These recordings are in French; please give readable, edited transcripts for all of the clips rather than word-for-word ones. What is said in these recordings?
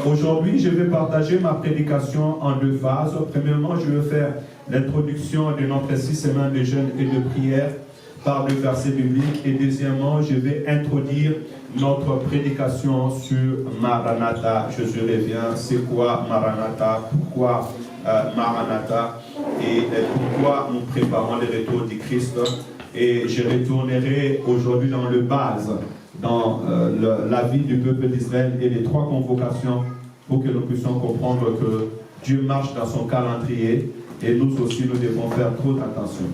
Aujourd'hui, je vais partager ma prédication en deux phases. Premièrement, je vais faire l'introduction de notre 6 semaines de jeûne et de prière par des versets bibliques. Et deuxièmement, je vais introduire notre prédication sur Maranatha. Jésus revient. C'est quoi Maranatha? Pourquoi Maranatha? Et pourquoi nous préparons le retour du Christ? Et je retournerai aujourd'hui dans le base, dans la vie du peuple d'Israël et les trois convocations pour que nous puissions comprendre que Dieu marche dans son calendrier et nous aussi nous devons faire trop attention.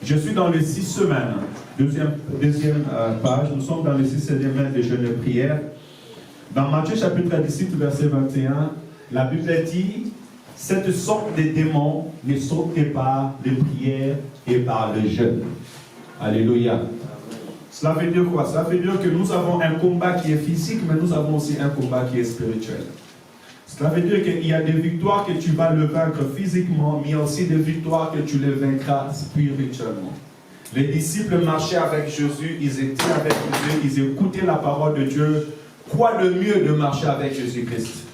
Je suis dans les 6 semaines, deuxième page, nous sommes dans les 6 semaines de jeûne et prière. Dans Matthieu chapitre 17 verset 21, la Bible dit: cette sorte de démons ne sortent par les prières et par le jeûne. Alléluia. Cela veut dire quoi? Cela veut dire que nous avons un combat qui est physique, mais nous avons aussi un combat qui est spirituel. Cela veut dire qu'il y a des victoires que tu vas le vaincre physiquement, mais il y a aussi des victoires que tu les vaincras spirituellement. Les disciples marchaient avec Jésus, ils étaient avec Jésus, ils écoutaient la parole de Dieu. Quoi de mieux de marcher avec Jésus-Christ?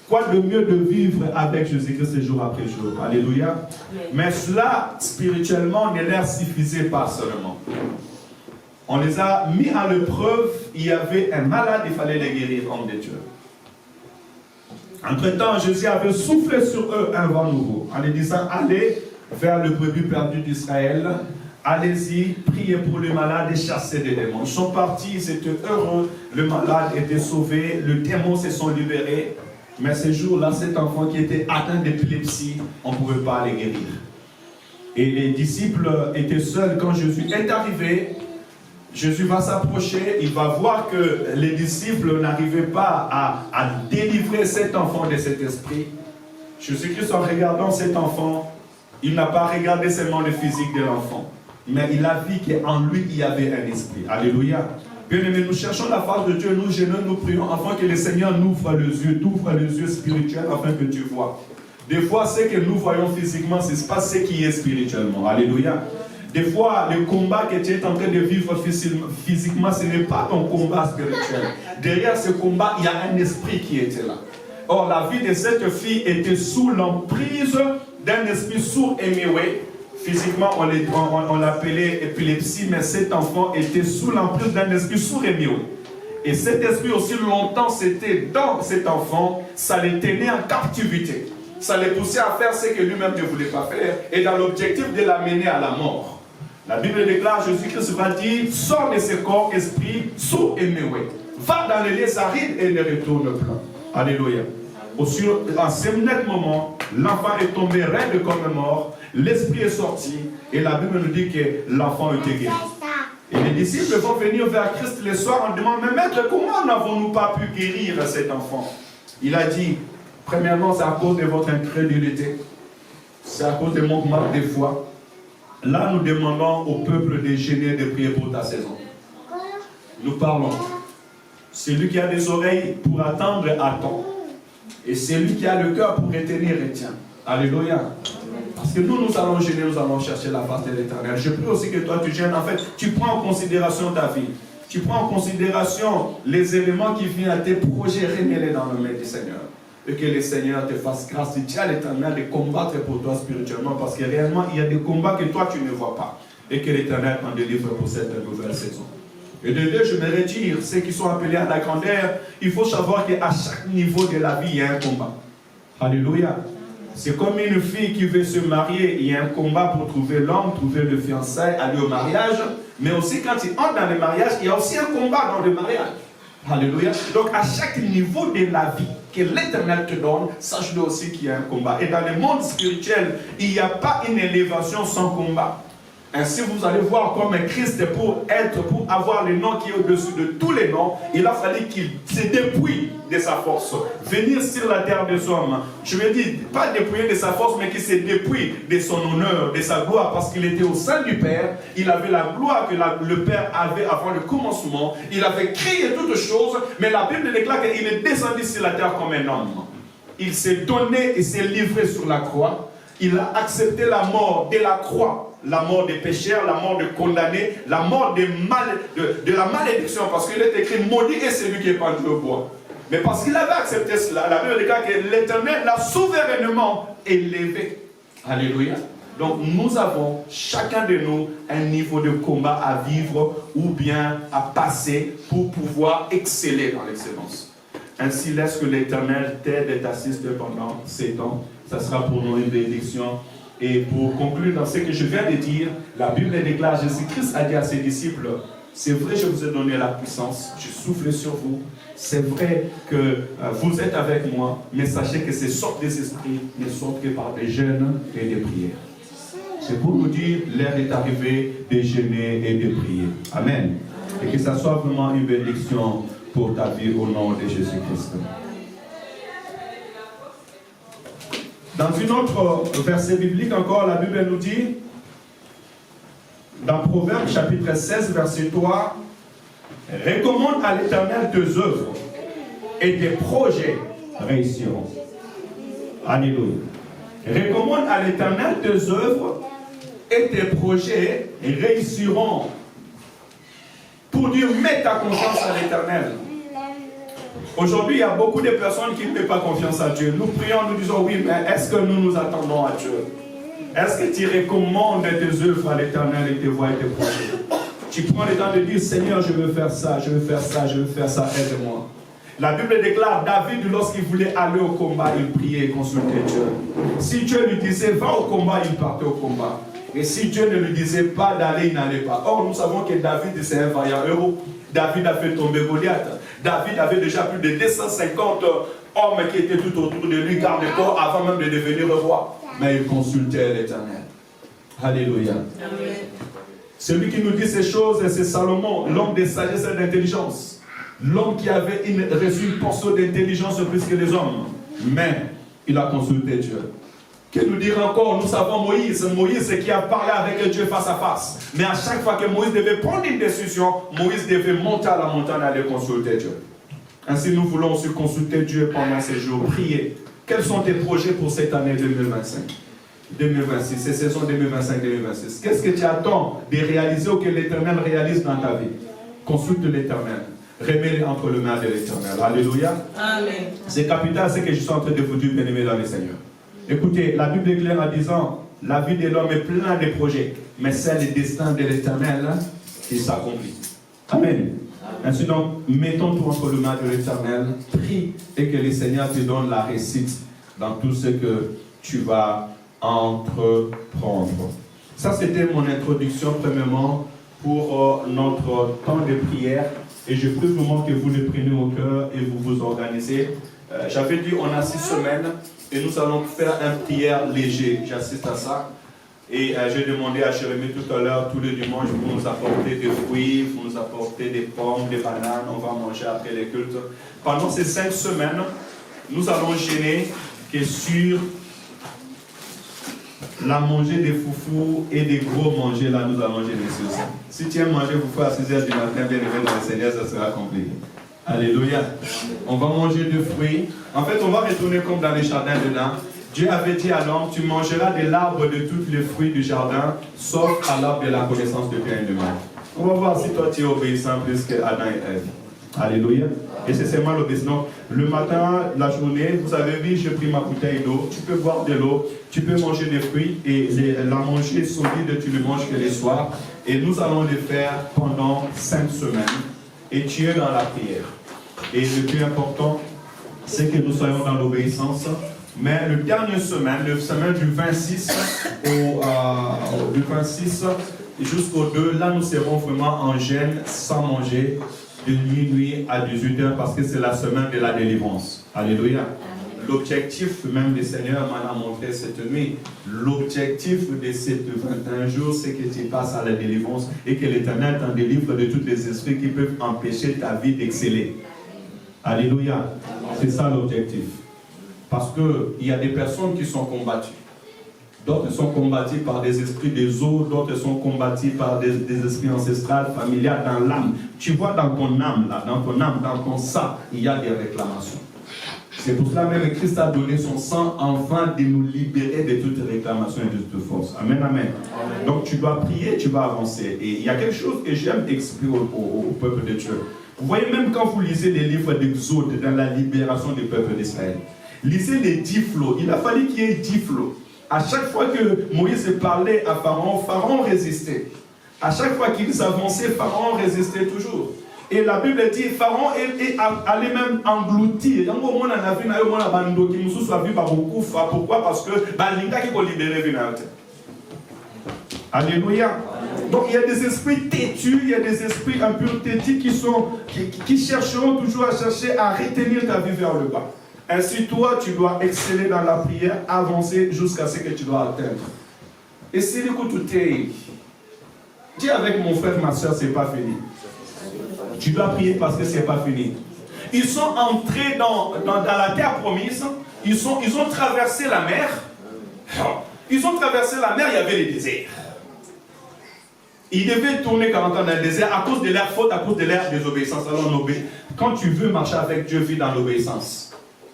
Quoi de mieux de vivre avec Jésus-Christ jour après jour? Alléluia. Mais cela, spirituellement, ne leur suffisait pas seulement. On les a mis à l'épreuve. Il y avait un malade, il fallait les guérir, homme de Dieu. Entre-temps, Jésus avait soufflé sur eux un vent nouveau, en les disant: allez vers le brebis perdu d'Israël, allez-y, priez pour les malades et chassez des démons. Ils sont partis, ils étaient heureux, le malade était sauvé, les démons se sont libérés. Mais ce jour-là, cet enfant qui était atteint d'épilepsie, on ne pouvait pas les guérir. Et les disciples étaient seuls quand Jésus est arrivé. Jésus va s'approcher, il va voir que les disciples n'arrivaient pas à délivrer cet enfant de cet esprit. Jésus-Christ, en regardant cet enfant, il n'a pas regardé seulement le physique de l'enfant, mais il a vu qu'en lui, il y avait un esprit. Alléluia. Bien-aimés, nous cherchons la face de Dieu, nous gênons, nous prions, afin que le Seigneur nous ouvre les yeux spirituels, afin que tu vois. Des fois, ce que nous voyons physiquement, ce n'est pas ce qui est spirituellement. Alléluia. Des fois, le combat que tu es en train de vivre physiquement, ce n'est pas ton combat spirituel. Derrière ce combat, il y a un esprit qui était là. Or, la vie de cette fille était sous l'emprise d'un esprit sourd et muet. Physiquement, on l'appelait épilepsie, mais cet enfant était sous l'emprise d'un esprit sourd et muet. Et cet esprit, aussi longtemps c'était dans cet enfant, ça le tenait en captivité. Ça le poussait à faire ce que lui-même ne voulait pas faire, et dans l'objectif de l'amener à la mort. La Bible déclare, Jésus-Christ va dire: sors de ce corps, esprit sourd et muet. Va dans les lieux arides et ne retourne pas. Alléluia. En ce net moment, l'enfant est tombé raide comme mort, l'esprit est sorti, et la Bible nous dit que l'enfant était guéri. Et les disciples vont venir vers Christ le soir en demandant: mais maître, comment n'avons-nous pas pu guérir cet enfant? Il a dit: premièrement, c'est à cause de votre incrédulité, c'est à cause de mon manque de foi. Là, nous demandons au peuple de gêner de prier pour ta saison. Nous parlons. Celui qui a des oreilles pour attendre, attend. Et celui qui a le cœur pour retenir, retient. Alléluia. Parce que nous allons gêner, nous allons chercher la face de l'Éternel. Je prie aussi que toi, tu gênes. En fait, tu prends en considération ta vie. Tu prends en considération les éléments qui viennent à tes projets, remets-les dans le main du Seigneur. Et que le Seigneur te fasse grâce. Tu tiens l'Éternel de combattre pour toi spirituellement, parce que réellement, il y a des combats que toi, tu ne vois pas. Et que l'Éternel t'en délivre pour cette nouvelle saison. Et de deux, je me retire, ceux qui sont appelés à la grandeur, il faut savoir qu'à chaque niveau de la vie, il y a un combat. Alléluia. C'est comme une fille qui veut se marier, il y a un combat pour trouver l'homme, trouver le fiançailles, aller au mariage. Mais aussi, quand il entre dans le mariage, il y a aussi un combat dans le mariage. Alléluia. Donc, à chaque niveau de la vie que l'Éternel te donne, sache-le aussi qu'il y a un combat. Et dans le monde spirituel, il n'y a pas une élévation sans combat. Ainsi, vous allez voir comme Christ, pour avoir le nom qui est au-dessus de tous les noms, il a fallu qu'il se dépouille de sa force. Venir sur la terre des hommes. Je veux dire, pas dépouiller de sa force, mais qu'il se dépouille de son honneur, de sa gloire, parce qu'il était au sein du Père. Il avait la gloire que le Père avait avant le commencement. Il avait créé toutes choses, mais la Bible déclare qu'il est descendu sur la terre comme un homme. Il s'est donné et s'est livré sur la croix. Il a accepté la mort de la croix. La mort des pécheurs, la mort des condamnés, la mort de la malédiction, parce qu'il est écrit: maudit est celui qui est pendu au bois. Mais parce qu'il avait accepté cela, la Bible déclare que l'Éternel l'a souverainement élevé. Alléluia. Donc nous avons, chacun de nous, un niveau de combat à vivre ou bien à passer pour pouvoir exceller dans l'excellence. Ainsi, laisse que l'Éternel t'aide et t'assiste pendant ces temps. Ça sera pour nous une bénédiction. Et pour conclure dans ce que je viens de dire, la Bible déclare, Jésus-Christ a dit à ses disciples, c'est vrai, je vous ai donné la puissance, je souffle sur vous. C'est vrai que vous êtes avec moi, mais sachez que ces sortes des esprits ne sont que par des jeûnes et des prières. C'est pour nous dire, l'heure est arrivée de jeûner et de prier. Amen. Et que ça soit vraiment une bénédiction pour ta vie au nom de Jésus-Christ. Dans une autre verset biblique encore, la Bible nous dit, dans Proverbes chapitre 16, verset 3, recommande à l'Éternel tes œuvres et tes projets réussiront. Alléluia. Recommande à l'Éternel tes œuvres et tes projets réussiront. Pour dire, mets ta confiance à l'Éternel. Aujourd'hui, il y a beaucoup de personnes qui ne mettent pas confiance à Dieu. Nous prions, nous disons, oui, mais est-ce que nous nous attendons à Dieu? Est-ce que tu recommandes tes œuvres à l'Éternel et tes voies et tes projets? Tu prends le temps de dire, Seigneur, je veux faire ça, je veux faire ça, je veux faire ça, aide-moi. La Bible déclare, David, lorsqu'il voulait aller au combat, il priait et consultait Dieu. Si Dieu lui disait, va au combat, il partait au combat. Et si Dieu ne lui disait pas d'aller, il n'allait pas. Or, nous savons que David, c'est un vaillant héros. David a fait tomber Goliath. David avait déjà plus de 250 hommes qui étaient tout autour de lui, garde-corps, avant même de devenir roi. Mais il consultait l'Éternel. Alléluia. Amen. Celui qui nous dit ces choses, c'est Salomon, l'homme de sagesse et d'intelligence. L'homme qui avait reçu une portion d'intelligence plus que les hommes. Mais il a consulté Dieu. Que nous dire encore, nous savons Moïse qui a parlé avec Dieu face à face. Mais à chaque fois que Moïse devait prendre une décision, Moïse devait monter à la montagne et aller consulter Dieu. Ainsi, nous voulons aussi consulter Dieu pendant ces jours, prier. Quels sont tes projets pour cette année 2025, 2026, ces saisons 2025-2026? Qu'est-ce que tu attends de réaliser ou que l'Éternel réalise dans ta vie? Consulte l'Éternel. Remets-les entre les mains de l'Éternel. Alléluia. Amen. C'est capital ce que je suis en train de vous dire, bien-aimés dans le Seigneur. Écoutez, la Bible est claire en disant, la vie de l'homme est pleine de projets, mais c'est le destin de l'Éternel qui s'accomplit. Amen. Ainsi donc, mettons tout entre les mains de l'Éternel, prie et que le Seigneur te donne la réussite dans tout ce que tu vas entreprendre. Ça, c'était mon introduction, premièrement, pour notre temps de prière. Et je prie vraiment que vous le preniez au cœur et vous vous organisez. J'avais dit, on a 6 semaines. Et nous allons faire une prière léger. J'assiste à ça. Et j'ai demandé à Jérémie tout à l'heure, tous les dimanches, pour nous apporter des fruits, pour nous apporter des pommes, des bananes. On va manger après les cultes. Pendant ces 5 semaines, nous allons gêner que sur la manger des foufous et des gros manger, là, nous allons gêner sur ça. Si tu aimes manger foufou à 6h du matin, bien aimé dans le Seigneur, ça sera compliqué. Alléluia. On va manger des fruits. En fait, on va retourner comme dans les jardins dedans. Dieu avait dit à l'homme, tu mangeras de l'arbre de tous les fruits du jardin, sauf à l'arbre de la connaissance de bien et de mal. On va voir si toi tu es obéissant plus que Adam et Ève. Alléluia. Et c'est seulement l'obéissance. Le matin, la journée, vous avez vu, j'ai pris ma bouteille d'eau. Tu peux boire de l'eau, tu peux manger des fruits et la manger solide, tu le manges que les soirs. Et nous allons le faire pendant 5 semaines. Et tu es dans la prière. Et le plus important, c'est que nous soyons dans l'obéissance. Mais le dernier semaine, le semaine du 26 du 26 jusqu'au 2, là nous serons vraiment en jeûne, sans manger, de minuit à 18h, parce que c'est la semaine de la délivrance. Alléluia. L'objectif même du Seigneur m'en a montré cette nuit. L'objectif de ces 21 jours, c'est que tu passes à la délivrance et que l'Éternel t'en délivre de tous les esprits qui peuvent empêcher ta vie d'exceller. Alléluia. C'est ça l'objectif. Parce qu'il y a des personnes qui sont combattues. D'autres sont combattus par des esprits des eaux, d'autres sont combattus par des esprits ancestrales, familiales, dans l'âme. Tu vois dans ton âme, là, dans ton sang, il y a des réclamations. C'est pour cela même que Christ a donné son sang afin de nous libérer de toutes réclamations et de toute force. Amen, amen. Donc tu dois prier, tu vas avancer. Et il y a quelque chose que j'aime expliquer au peuple de Dieu. Vous voyez, même quand vous lisez les livres d'Exode dans la libération du peuple d'Israël, lisez les 10 flots. Il a fallu qu'il y ait 10 flots. À chaque fois que Moïse parlait à Pharaon, Pharaon résistait. À chaque fois qu'ils avançaient, Pharaon résistait toujours. Et la Bible dit, Pharaon allait même engloutir. Pourquoi? Parce que alléluia. Donc il y a des esprits têtus, il y a des esprits un peu têtus qui chercheront toujours à chercher à retenir ta vie vers le bas. Ainsi, toi, tu dois exceller dans la prière, avancer jusqu'à ce que tu dois atteindre. Et si l'écoute t'es, dis avec mon frère, ma soeur, c'est pas fini. Tu dois prier parce que c'est pas fini. Ils sont entrés dans la terre promise, ils ont traversé la mer. Ils ont traversé la mer, il y avait le désert. Ils devaient tourner 40 ans dans le désert à cause de leur faute, à cause de leur désobéissance. Alors, quand tu veux marcher avec Dieu, vis dans l'obéissance.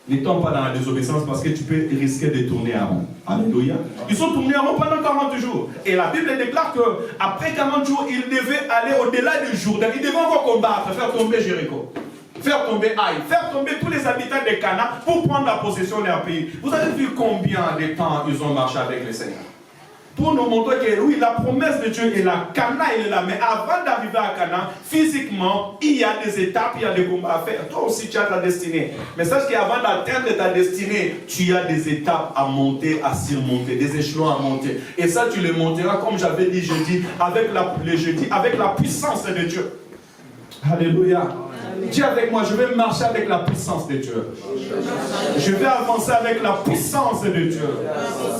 Ne tombe pas dans la désobéissance parce que tu peux risquer de tourner en rond. Alléluia. Ils sont tournés en rond pendant 40 jours. Et la Bible déclare qu'après 40 jours, ils devaient aller au-delà du Jourdain. Ils devaient encore combattre, faire tomber Jéricho, faire tomber Haï, faire tomber tous les habitants de Canaan pour prendre la possession de leur pays. Vous avez vu combien de temps ils ont marché avec le Seigneur? Pour nous montrer que oui, la promesse de Dieu est là, Canaan il est là, mais avant d'arriver à Canaan, physiquement, il y a des étapes, il y a des combats à faire. Toi aussi, tu as ta destinée. Mais sache qu'avant d'atteindre ta destinée, tu as des étapes à monter, à surmonter, des échelons à monter. Et ça, tu les monteras, comme j'avais dit jeudi, avec la puissance de Dieu. Alléluia. Dis avec moi, je vais marcher avec la puissance de Dieu. Je vais avancer avec la puissance de Dieu.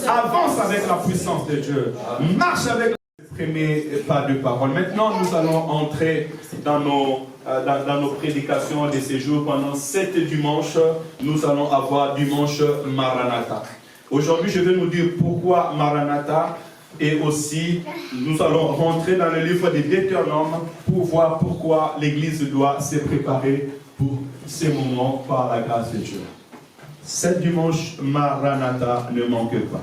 Avance avec la puissance de Dieu. Marche avec l'exprimer pas de parole. Maintenant, nous allons entrer dans nos prédications de ces jours. Pendant 7 dimanches, nous allons avoir dimanche Maranatha. Aujourd'hui, je vais nous dire pourquoi Maranatha. Et aussi, nous allons rentrer dans le livre des Deutéronomes pour voir pourquoi l'Église doit se préparer pour ces moments par la grâce de Dieu. 7 dimanche, Maranatha, ne manque pas.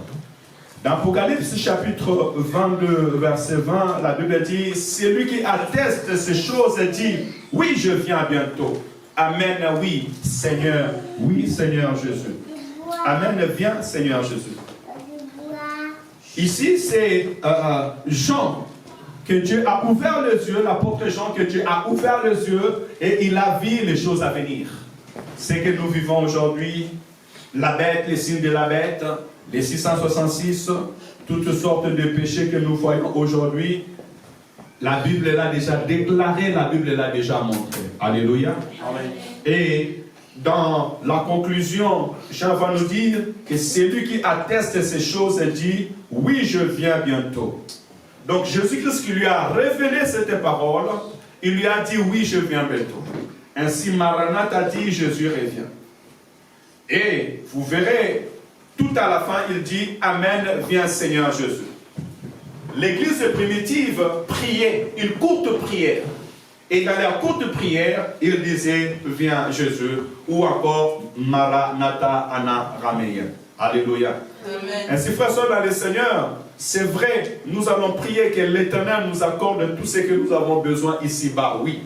Dans Apocalypse chapitre 22, verset 20, la Bible dit, celui qui atteste ces choses dit, oui, je viens bientôt. Amen, oui, Seigneur Jésus. Amen, viens, Seigneur Jésus. Ici, c'est Jean, que Dieu a ouvert les yeux, l'apôtre Jean, que Dieu a ouvert les yeux et il a vu les choses à venir. Ce que nous vivons aujourd'hui, la bête, les signes de la bête, les 666, toutes sortes de péchés que nous voyons aujourd'hui, la Bible l'a déjà déclaré, la Bible l'a déjà montré. Alléluia. Amen. Et dans la conclusion, Jean va nous dire que celui qui atteste ces choses dit, oui, je viens bientôt. Donc Jésus-Christ qui lui a révélé cette parole, il lui a dit, oui, je viens bientôt. Ainsi Maranatha dit, Jésus revient. Et vous verrez, tout à la fin, il dit, Amen, viens Seigneur Jésus. L'église primitive priait, une courte prière. Et dans la courte prière, il disait, viens Jésus, ou encore Maranatha Ana Rameya. Alléluia. Amen. Ainsi, frères et sœurs, dans le Seigneur, c'est vrai, nous allons prier que l'Éternel nous accorde tout ce que nous avons besoin ici-bas, oui.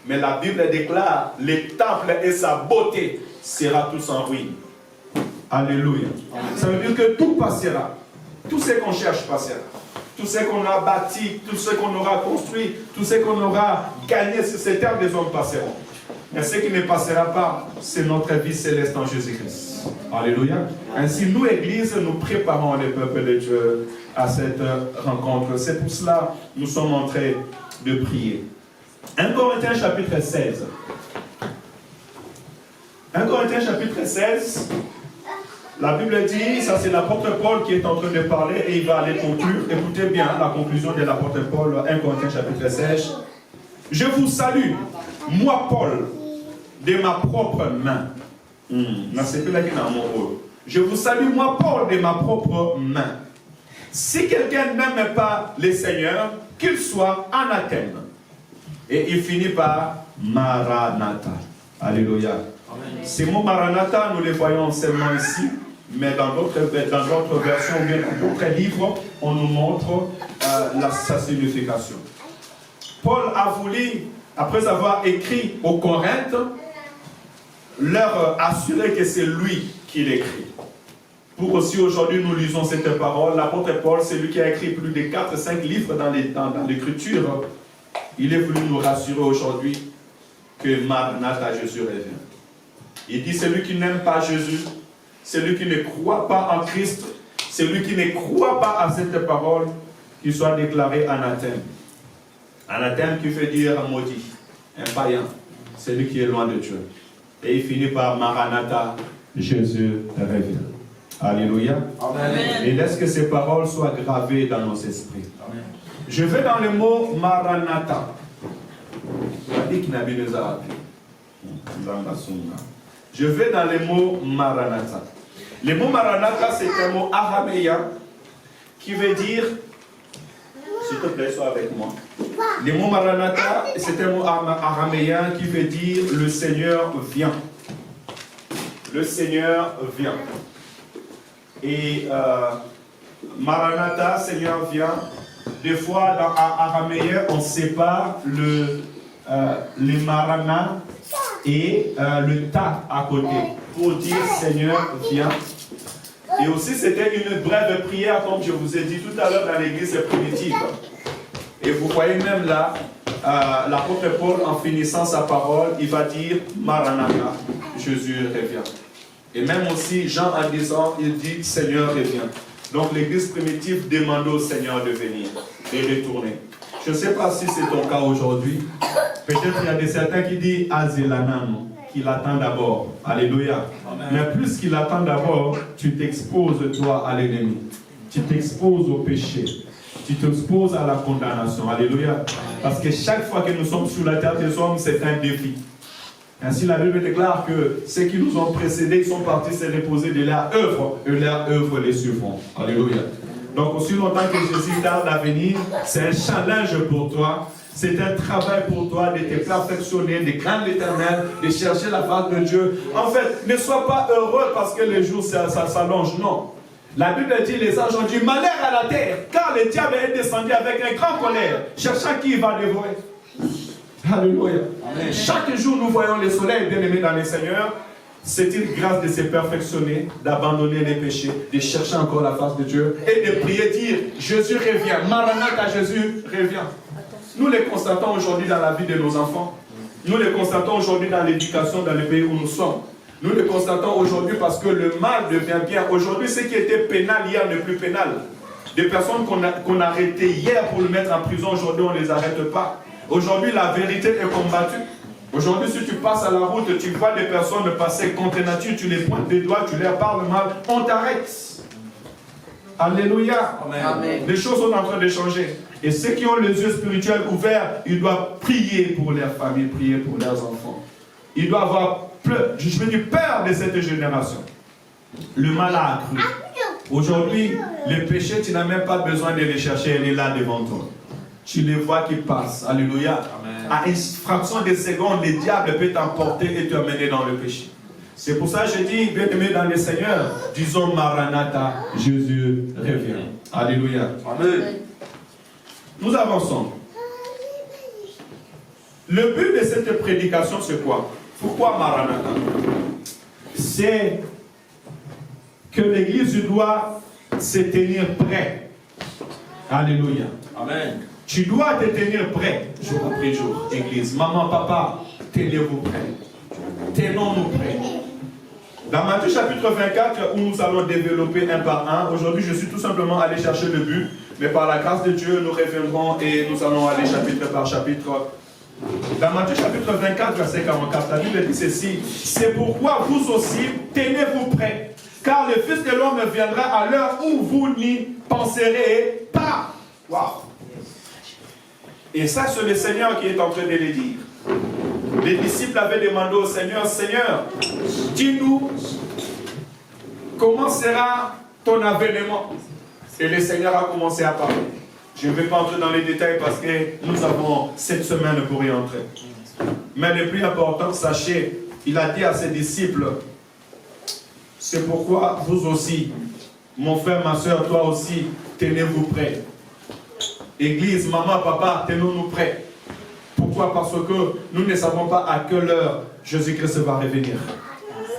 Mais la Bible déclare, le temple et sa beauté sera tous en ruine. Alléluia. Amen. Ça veut dire que tout passera. Tout ce qu'on cherche passera. Tout ce qu'on a bâti, tout ce qu'on aura construit, tout ce qu'on aura gagné sur cette terre, des hommes passeront. Mais ce qui ne passera pas, c'est notre vie céleste en Jésus-Christ. Alléluia. Ainsi, nous, Église, nous préparons le peuple de Dieu à cette rencontre. C'est pour cela que nous sommes en train de prier. 1 Corinthiens chapitre 16. 1 Corinthiens chapitre 16. La Bible dit, ça c'est l'apôtre Paul qui est en train de parler et il va aller conclure. Écoutez bien la conclusion de l'apôtre Paul, 1 Corinthiens chapitre 16. Je vous salue, moi Paul, de ma propre main. Je vous salue, moi Paul, de ma propre main. Si quelqu'un n'aime pas le Seigneur, qu'il soit anathème. Et il finit par Maranatha. Alléluia. Amen. Ces mots Maranatha, nous les voyons seulement ici. Mais dans d'autres versions, ou bien dans d'autres livres, on nous montre sa signification. Paul a voulu après avoir écrit aux Corinthes, leur assurer que c'est lui qui l'écrit. Pour aussi aujourd'hui nous lisons cette parole, l'apôtre Paul, c'est lui qui a écrit plus de 4-5 livres dans l'écriture. Il est venu nous rassurer aujourd'hui que Maranatha, Jésus revient. Il dit celui qui n'aime pas Jésus, celui qui ne croit pas en Christ, celui qui ne croit pas à cette parole, qu'il soit déclaré anathème. Anathème qui veut dire maudit, un païen, celui qui est loin de Dieu. Et il finit par Maranatha, Jésus revient. Alléluia. Amen. Et laisse que ces paroles soient gravées dans nos esprits. Amen. Je vais dans le mot Maranatha. Je vais dans le mot Maranatha. Le mot Maranatha, c'est un mot araméen qui veut dire, s'il te plaît, sois avec moi. Le mot Maranatha, c'est un mot araméen qui veut dire le Seigneur vient. Le Seigneur vient. Et Maranatha, Seigneur vient. Des fois, dans araméen, on sépare le Marana et le ta à côté pour dire Seigneur vient. Et aussi, c'était une brève prière, comme je vous ai dit tout à l'heure dans l'église primitive. Et vous voyez même là, l'apôtre Paul, en finissant sa parole, il va dire Maranatha, Jésus revient. Et même aussi, Jean en disant, il dit Seigneur revient. Donc l'église primitive demande au Seigneur de venir et retourner. Je ne sais pas si c'est ton cas aujourd'hui. Peut-être qu'il y a des certains qui disent Azelanano, qu'il attend d'abord. Alléluia. Amen. Mais plus qu'il attend d'abord, tu t'exposes toi à l'ennemi. Tu t'exposes au péché. Tu t'exposes à la condamnation. Alléluia. Parce que chaque fois que nous sommes sur la terre des hommes, c'est un défi. Ainsi, la Bible déclare que ceux qui nous ont précédés sont partis se reposer de leur œuvre, et leur œuvre les suivront. Alléluia. Donc, aussi longtemps que Jésus tarde à venir, c'est un challenge pour toi. C'est un travail pour toi de te perfectionner, de craindre l'Éternel, de chercher la face de Dieu. En fait, ne sois pas heureux parce que les jours s'allongent. Non. La Bible dit, les anges ont dit, malheur à la terre, car le diable est descendu avec un grand colère, cherchant qui il va dévorer. Alléluia. Amen. Chaque jour, nous voyons le soleil bien-aimé dans le Seigneur. C'est une grâce de se perfectionner, d'abandonner les péchés, de chercher encore la face de Dieu et de prier, dire, Jésus revient. Maranatha, Jésus revient. Nous les constatons aujourd'hui dans la vie de nos enfants. Nous les constatons aujourd'hui dans l'éducation dans le pays où nous sommes. Nous les constatons aujourd'hui parce que le mal devient bien. Aujourd'hui, ce qui était pénal hier n'est plus pénal. Des personnes qu'on a arrêtées hier pour le mettre en prison, aujourd'hui on ne les arrête pas. Aujourd'hui, la vérité est combattue. Aujourd'hui, si tu passes à la route, tu vois des personnes passer contre nature, tu les pointes des doigts, tu leur parles mal, on t'arrête. Alléluia. Amen. Les choses sont en train de changer. Et ceux qui ont les yeux spirituels ouverts, ils doivent prier pour leurs familles, prier pour leurs enfants. Ils doivent avoir peur de cette génération. Le mal a accru. Aujourd'hui, le péché, tu n'as même pas besoin de les chercher, il est là devant toi. Tu les vois qui passent. Alléluia. Amen. À une fraction de seconde, le diable peut t'emporter et t'emmener dans le péché. C'est pour ça que je dis, bien-aimés dans le Seigneur, disons Maranatha, Jésus revient. Alléluia. Amen. Nous avançons. Le but de cette prédication, c'est quoi? Pourquoi Maranatha? C'est que l'Église doit se tenir prêt. Alléluia. Amen. Tu dois te tenir prêt, jour après jour, Église. Maman, papa, tenez-vous prêts. Tenons-nous prêts. Dans Matthieu chapitre 24, où nous allons développer un par un, aujourd'hui je suis tout simplement allé chercher le but, mais par la grâce de Dieu, nous reviendrons et nous allons aller chapitre par chapitre. Dans Matthieu chapitre 24, verset 44, la Bible dit ceci: c'est pourquoi vous aussi, tenez-vous prêts, car le Fils de l'homme viendra à l'heure où vous n'y penserez pas. Waouh! Et ça, c'est le Seigneur qui est en train de le dire. Les disciples avaient demandé au Seigneur, Seigneur, dis-nous, comment sera ton avènement? Et le Seigneur a commencé à parler. Je ne vais pas entrer dans les détails parce que nous avons cette semaine pour y entrer. Mais le plus important, sachez, il a dit à ses disciples, c'est pourquoi vous aussi, mon frère, ma soeur, toi aussi, tenez-vous prêts. Église, maman, papa, tenons-nous prêts. Pour Pourquoi? Parce que nous ne savons pas à quelle heure Jésus-Christ va revenir.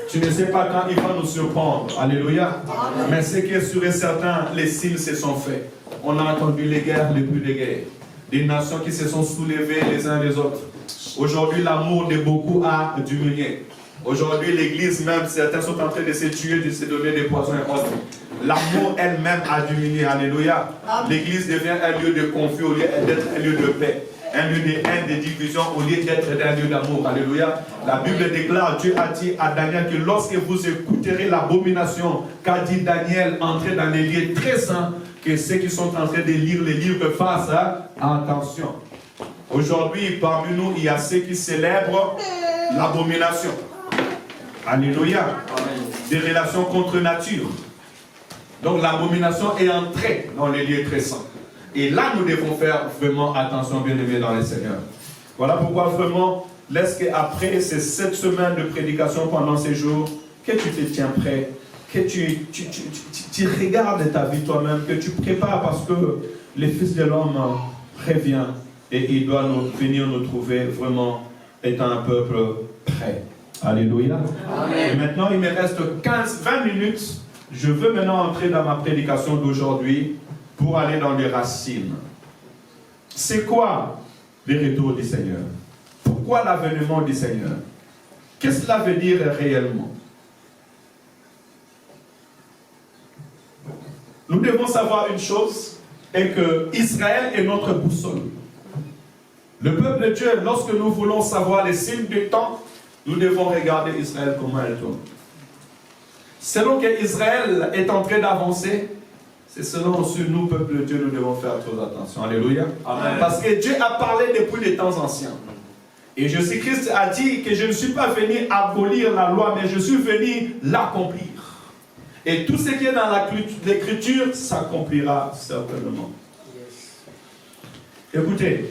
Tu ne sais pas quand il va nous surprendre. Alléluia. Mais ce qui est sûr et certain, les signes se sont faits. On a entendu les guerres, les bruits de guerre. Des nations qui se sont soulevées les uns les autres. Aujourd'hui, l'amour de beaucoup a diminué. Aujourd'hui, l'église même, certains sont en train de se tuer, de se donner des poisons et autres. L'amour elle-même a diminué. Alléluia. L'église devient un lieu de conflit au lieu d'être un lieu de paix. Un lieu de haine, de division au lieu d'être un lieu d'amour. Alléluia. La Bible déclare, Dieu a dit à Daniel que lorsque vous écouterez l'abomination qu'a dit Daniel, entrez dans les lieux très saints, que ceux qui sont en train de lire les livres fassent attention. Aujourd'hui, parmi nous, il y a ceux qui célèbrent l'abomination. Alléluia. Amen. Des relations contre nature. Donc l'abomination est entrée dans les lieux très saints. Et là, nous devons faire vraiment attention, bien-aimés dans le Seigneur. Voilà pourquoi vraiment, laisse qu'après ces 7 semaines de prédication pendant ces jours, que tu te tiens prêt, que tu regardes ta vie toi-même, que tu prépares parce que le Fils de l'homme revient et il doit venir nous trouver vraiment étant un peuple prêt. Alléluia. Amen. Et maintenant, il me reste 20 minutes. Je veux maintenant entrer dans ma prédication d'aujourd'hui pour aller dans les racines. C'est quoi le retour du Seigneur? Pourquoi l'avènement du Seigneur? Qu'est-ce que cela veut dire réellement? Nous devons savoir une chose, et que Israël est notre boussole. Le peuple de Dieu, lorsque nous voulons savoir les signes du temps, nous devons regarder Israël comment elle tourne. Selon que Israël est en train d'avancer, c'est selon sur nous, peuple de Dieu, nous devons faire trop attention. Alléluia. Amen. Parce que Dieu a parlé depuis les temps anciens. Et Jésus-Christ a dit que je ne suis pas venu abolir la loi, mais je suis venu l'accomplir. Et tout ce qui est dans l'écriture s'accomplira certainement. Yes. Écoutez,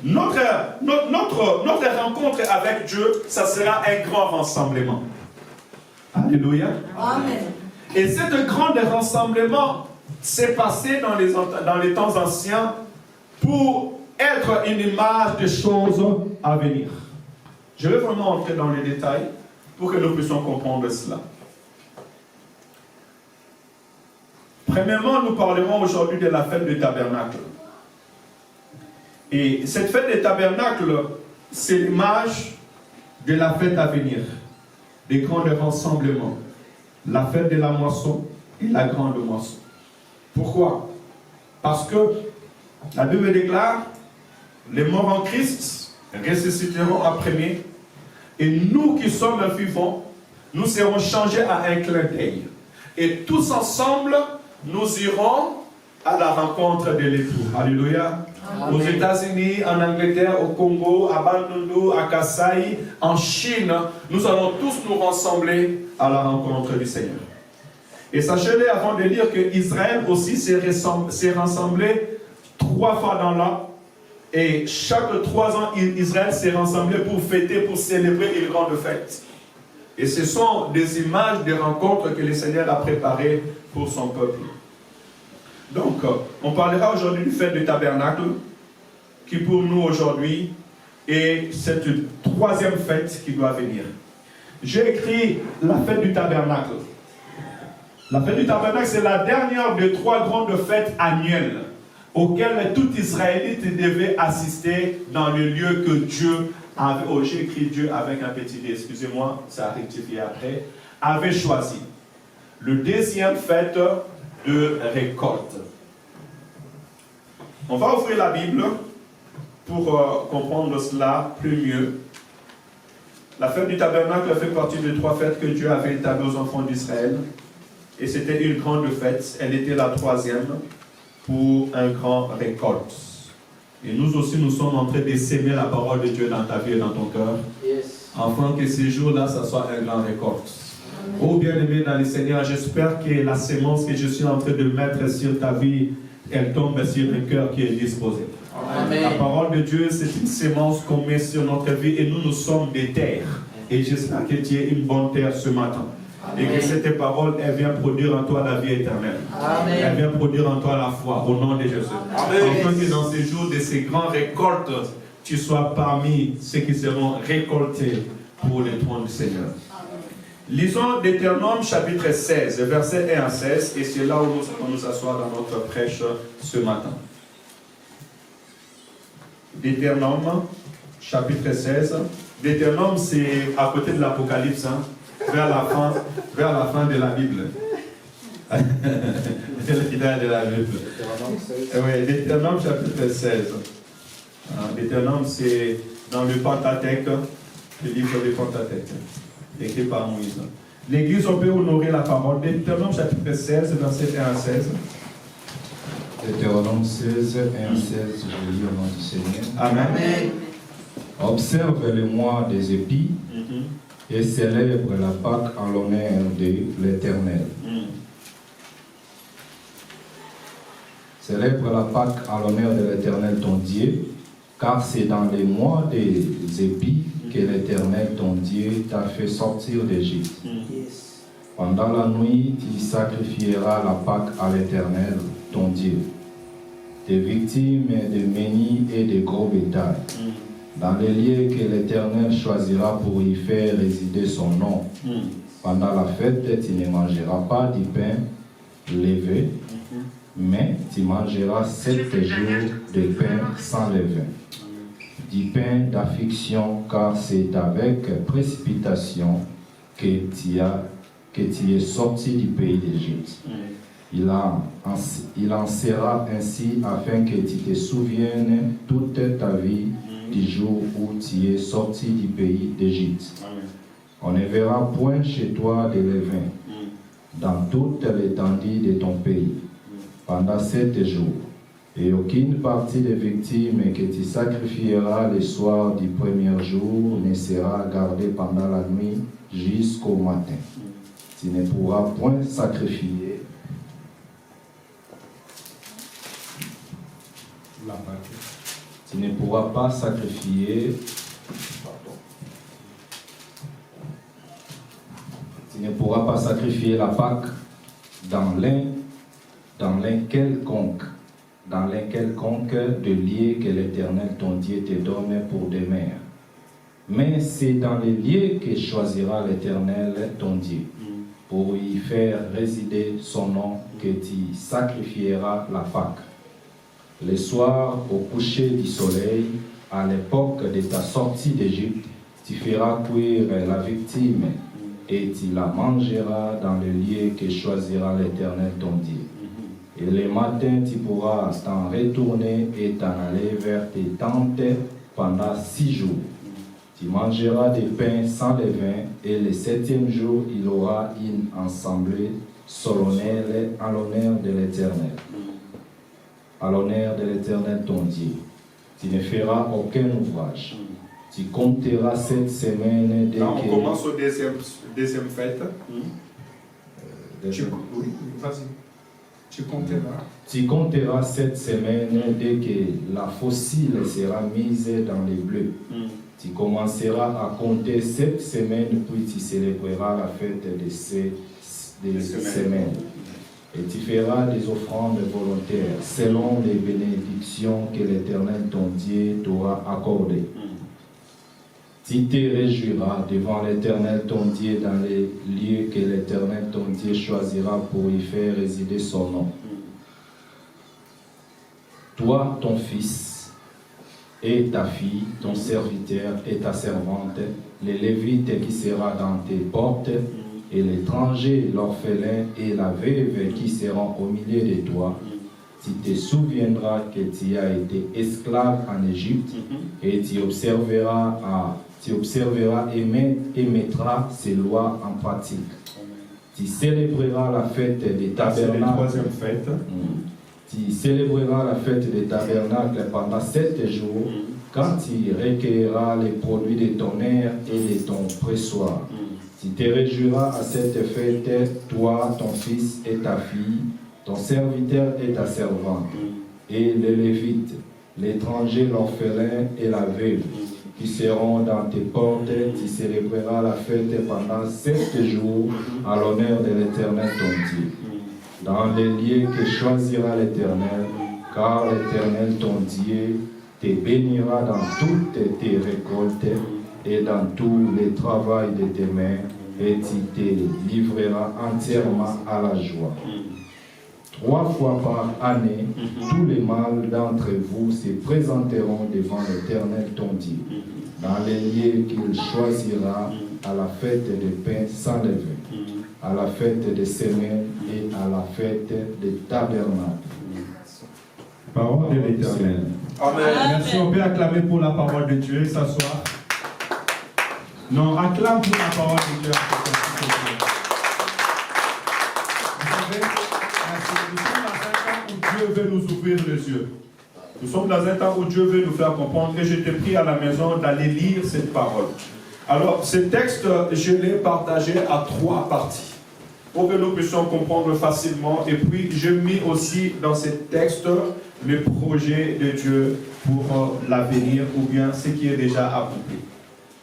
notre rencontre avec Dieu, ça sera un grand rassemblement. Alléluia. Amen. Et ce grand rassemblement s'est passé dans les temps anciens pour être une image des choses à venir. Je vais vraiment entrer dans les détails pour que nous puissions comprendre cela. Premièrement, nous parlerons aujourd'hui de la fête du tabernacle. Et cette fête des tabernacles, c'est l'image de la fête à venir, des grands rassemblements, la fête de la moisson et la grande moisson. Pourquoi? Parce que la Bible déclare, les morts en Christ ressusciteront en premier, et nous qui sommes vivants, nous serons changés à un clin d'œil. Et tous ensemble, nous irons à la rencontre de l'époux. Alléluia. Amen. Aux États-Unis, en Angleterre, au Congo, à Bandundu, à Kasaï, en Chine, nous allons tous nous rassembler à la rencontre du Seigneur. Et sachez-le avant de dire que Israël aussi s'est rassemblé 3 fois dans l'an. Et chaque 3 ans, Israël s'est rassemblé pour fêter, pour célébrer une grande fête. Et ce sont des images des rencontres que le Seigneur a préparées pour son peuple. Donc, on parlera aujourd'hui du fête du tabernacle, qui pour nous aujourd'hui est cette 3e fête qui doit venir. J'ai écrit la fête du tabernacle. La fête du tabernacle, c'est la dernière des 3 grandes fêtes annuelles auxquelles tout Israélite devait assister dans le lieu que Dieu avait, j'ai écrit Dieu avec un petit d, excusez-moi, ça a rectifié après, avait choisi. Le 2e fête de récolte. On va ouvrir la Bible pour comprendre cela plus mieux. La fête du tabernacle fait partie des 3 fêtes que Dieu avait établies aux enfants d'Israël. Et c'était une grande fête. Elle était la 3e pour un grand récolte. Et nous aussi, nous sommes en train de s'aimer la parole de Dieu dans ta vie et dans ton cœur. Yes. Afin que ces jours-là, ça soit un grand récolte. Oh bien-aimé dans le Seigneur, j'espère que la sémence que je suis en train de mettre sur ta vie, elle tombe sur un cœur qui est disposé. Amen. La parole de Dieu, c'est une sémence qu'on met sur notre vie et nous sommes des terres. Et j'espère que tu es une bonne terre ce matin. Et que cette parole, elle vient produire en toi la vie éternelle. Amen. Elle vient produire en toi la foi, au nom de Jésus. Afin que dans ces jours de ces grandes récoltes, tu sois parmi ceux qui seront récoltés pour le trône du Seigneur. Lisons Deutéronome chapitre 16, versets 1 à 16, et c'est là où nous allons nous asseoir dans notre prêche ce matin. Deutéronome chapitre 16. Deutéronome, c'est à côté de l'Apocalypse, hein, vers la fin de la Bible. C'est le final de la Bible. Oui, Deutéronome chapitre 16. Deutéronome, c'est dans le Pentateuque, le livre du Pentateuque, écrit par Moïse. L'Église, on peut honorer la parole. Deutéronome chapitre 16, verset 1 à 16. Deutéronome 16, 1 à 16, je lis au nom du Seigneur. Amen. Amen. Observe le mois des épis et célèbre la Pâque en l'honneur de l'Éternel. Célèbre la Pâque en l'honneur de l'Éternel ton Dieu, car c'est dans les mois des épis que l'Éternel ton Dieu t'a fait sortir d'Égypte. Yes. Pendant la nuit, tu sacrifieras la Pâque à l'Éternel ton Dieu, des victimes de ménis et de gros bétail, dans les lieux que l'Éternel choisira pour y faire résider son nom. Pendant la fête, tu ne mangeras pas du pain levé, mais tu mangeras 7 jours de pain sans levain, du pain d'affliction, car c'est avec précipitation que tu es sorti du pays d'Égypte. Il en sera ainsi afin que tu te souviennes toute ta vie du jour où tu es sorti du pays d'Égypte. On ne verra point chez toi de levain dans toute l'étendue de ton pays pendant 7 jours, et aucune partie des victimes que tu sacrifieras le soir du premier jour ne sera gardée pendant la nuit jusqu'au matin. Tu ne pourras point sacrifier la Pâque. Tu ne pourras pas sacrifier la Pâque dans l'un quelconque de lieux que l'Éternel ton Dieu te donne pour demeure. Mais c'est dans les lieux que choisira l'Éternel ton Dieu pour y faire résider son nom que tu sacrifieras la Pâque. Le soir, au coucher du soleil, à l'époque de ta sortie d'Égypte, tu feras cuire la victime et tu la mangeras dans le lieu que choisira l'Éternel ton Dieu. Et le matin, tu pourras t'en retourner et t'en aller vers tes tentes pendant 6 jours. Tu mangeras des pains sans levain, et le 7e jour, il aura une assemblée solennelle en l'honneur de l'Éternel. À l'honneur de l'Éternel ton Dieu. Tu ne feras aucun ouvrage. Tu compteras 7 semaines dès Là, on que... commence au deuxième fête. Oui, vas-y. Tu compteras 7 semaines dès que la fossile sera mise dans les bleus. Tu commenceras à compter 7 semaines, puis tu célébreras la fête de ces semaines. Et tu feras des offrandes volontaires selon les bénédictions que l'Éternel ton Dieu t'aura accordées. Tu te réjouiras devant l'Éternel ton Dieu dans les lieux que l'Éternel ton Dieu choisira pour y faire résider son nom. Toi, ton fils et ta fille, ton serviteur et ta servante, les Lévites qui sera dans tes portes, et l'étranger, l'orphelin et la veuve qui seront au milieu de toi, tu te souviendras que tu as été esclave en Égypte, et tu observeras et mettras ces lois en pratique. Tu célébreras la fête des tabernacles. C'est la troisième fête. Tu célébreras la fête des tabernacles pendant 7 jours, quand tu recueilleras les produits de ton air et de ton pressoir. Tu te réjouiras à cette fête, toi, ton fils et ta fille, ton serviteur et ta servante, et les Lévites, l'étranger, l'orphelin et la veuve, qui seront dans tes portes. Tu célébreras la fête pendant 7 jours à l'honneur de l'Éternel ton Dieu. Dans les lieux que choisira l'Éternel, car l'Éternel ton Dieu te bénira dans toutes tes récoltes et dans tout le travail de tes mains, et tu te livreras entièrement à la joie. 3 fois par année, tous les mâles d'entre vous se présenteront devant l'Éternel ton Dieu, dans les lieux qu'il choisira, à la fête des pains sans levain, à la fête des semaines et à la fête des tabernacles. Parole de l'Éternel. Amen. Merci, on peut acclamer pour la parole de Dieu, s'asseoir. Non, acclame pour la parole de Dieu. Vous savez, nous sommes dans un temps où Dieu veut nous ouvrir les yeux. Nous sommes dans un temps où Dieu veut nous faire comprendre, et je te prie à la maison d'aller lire cette parole. Alors, ce texte, je l'ai partagé à 3 parties, pour que nous puissions comprendre facilement. Et puis, je mis aussi dans ce texte le projet de Dieu pour l'avenir, ou bien ce qui est déjà accompli.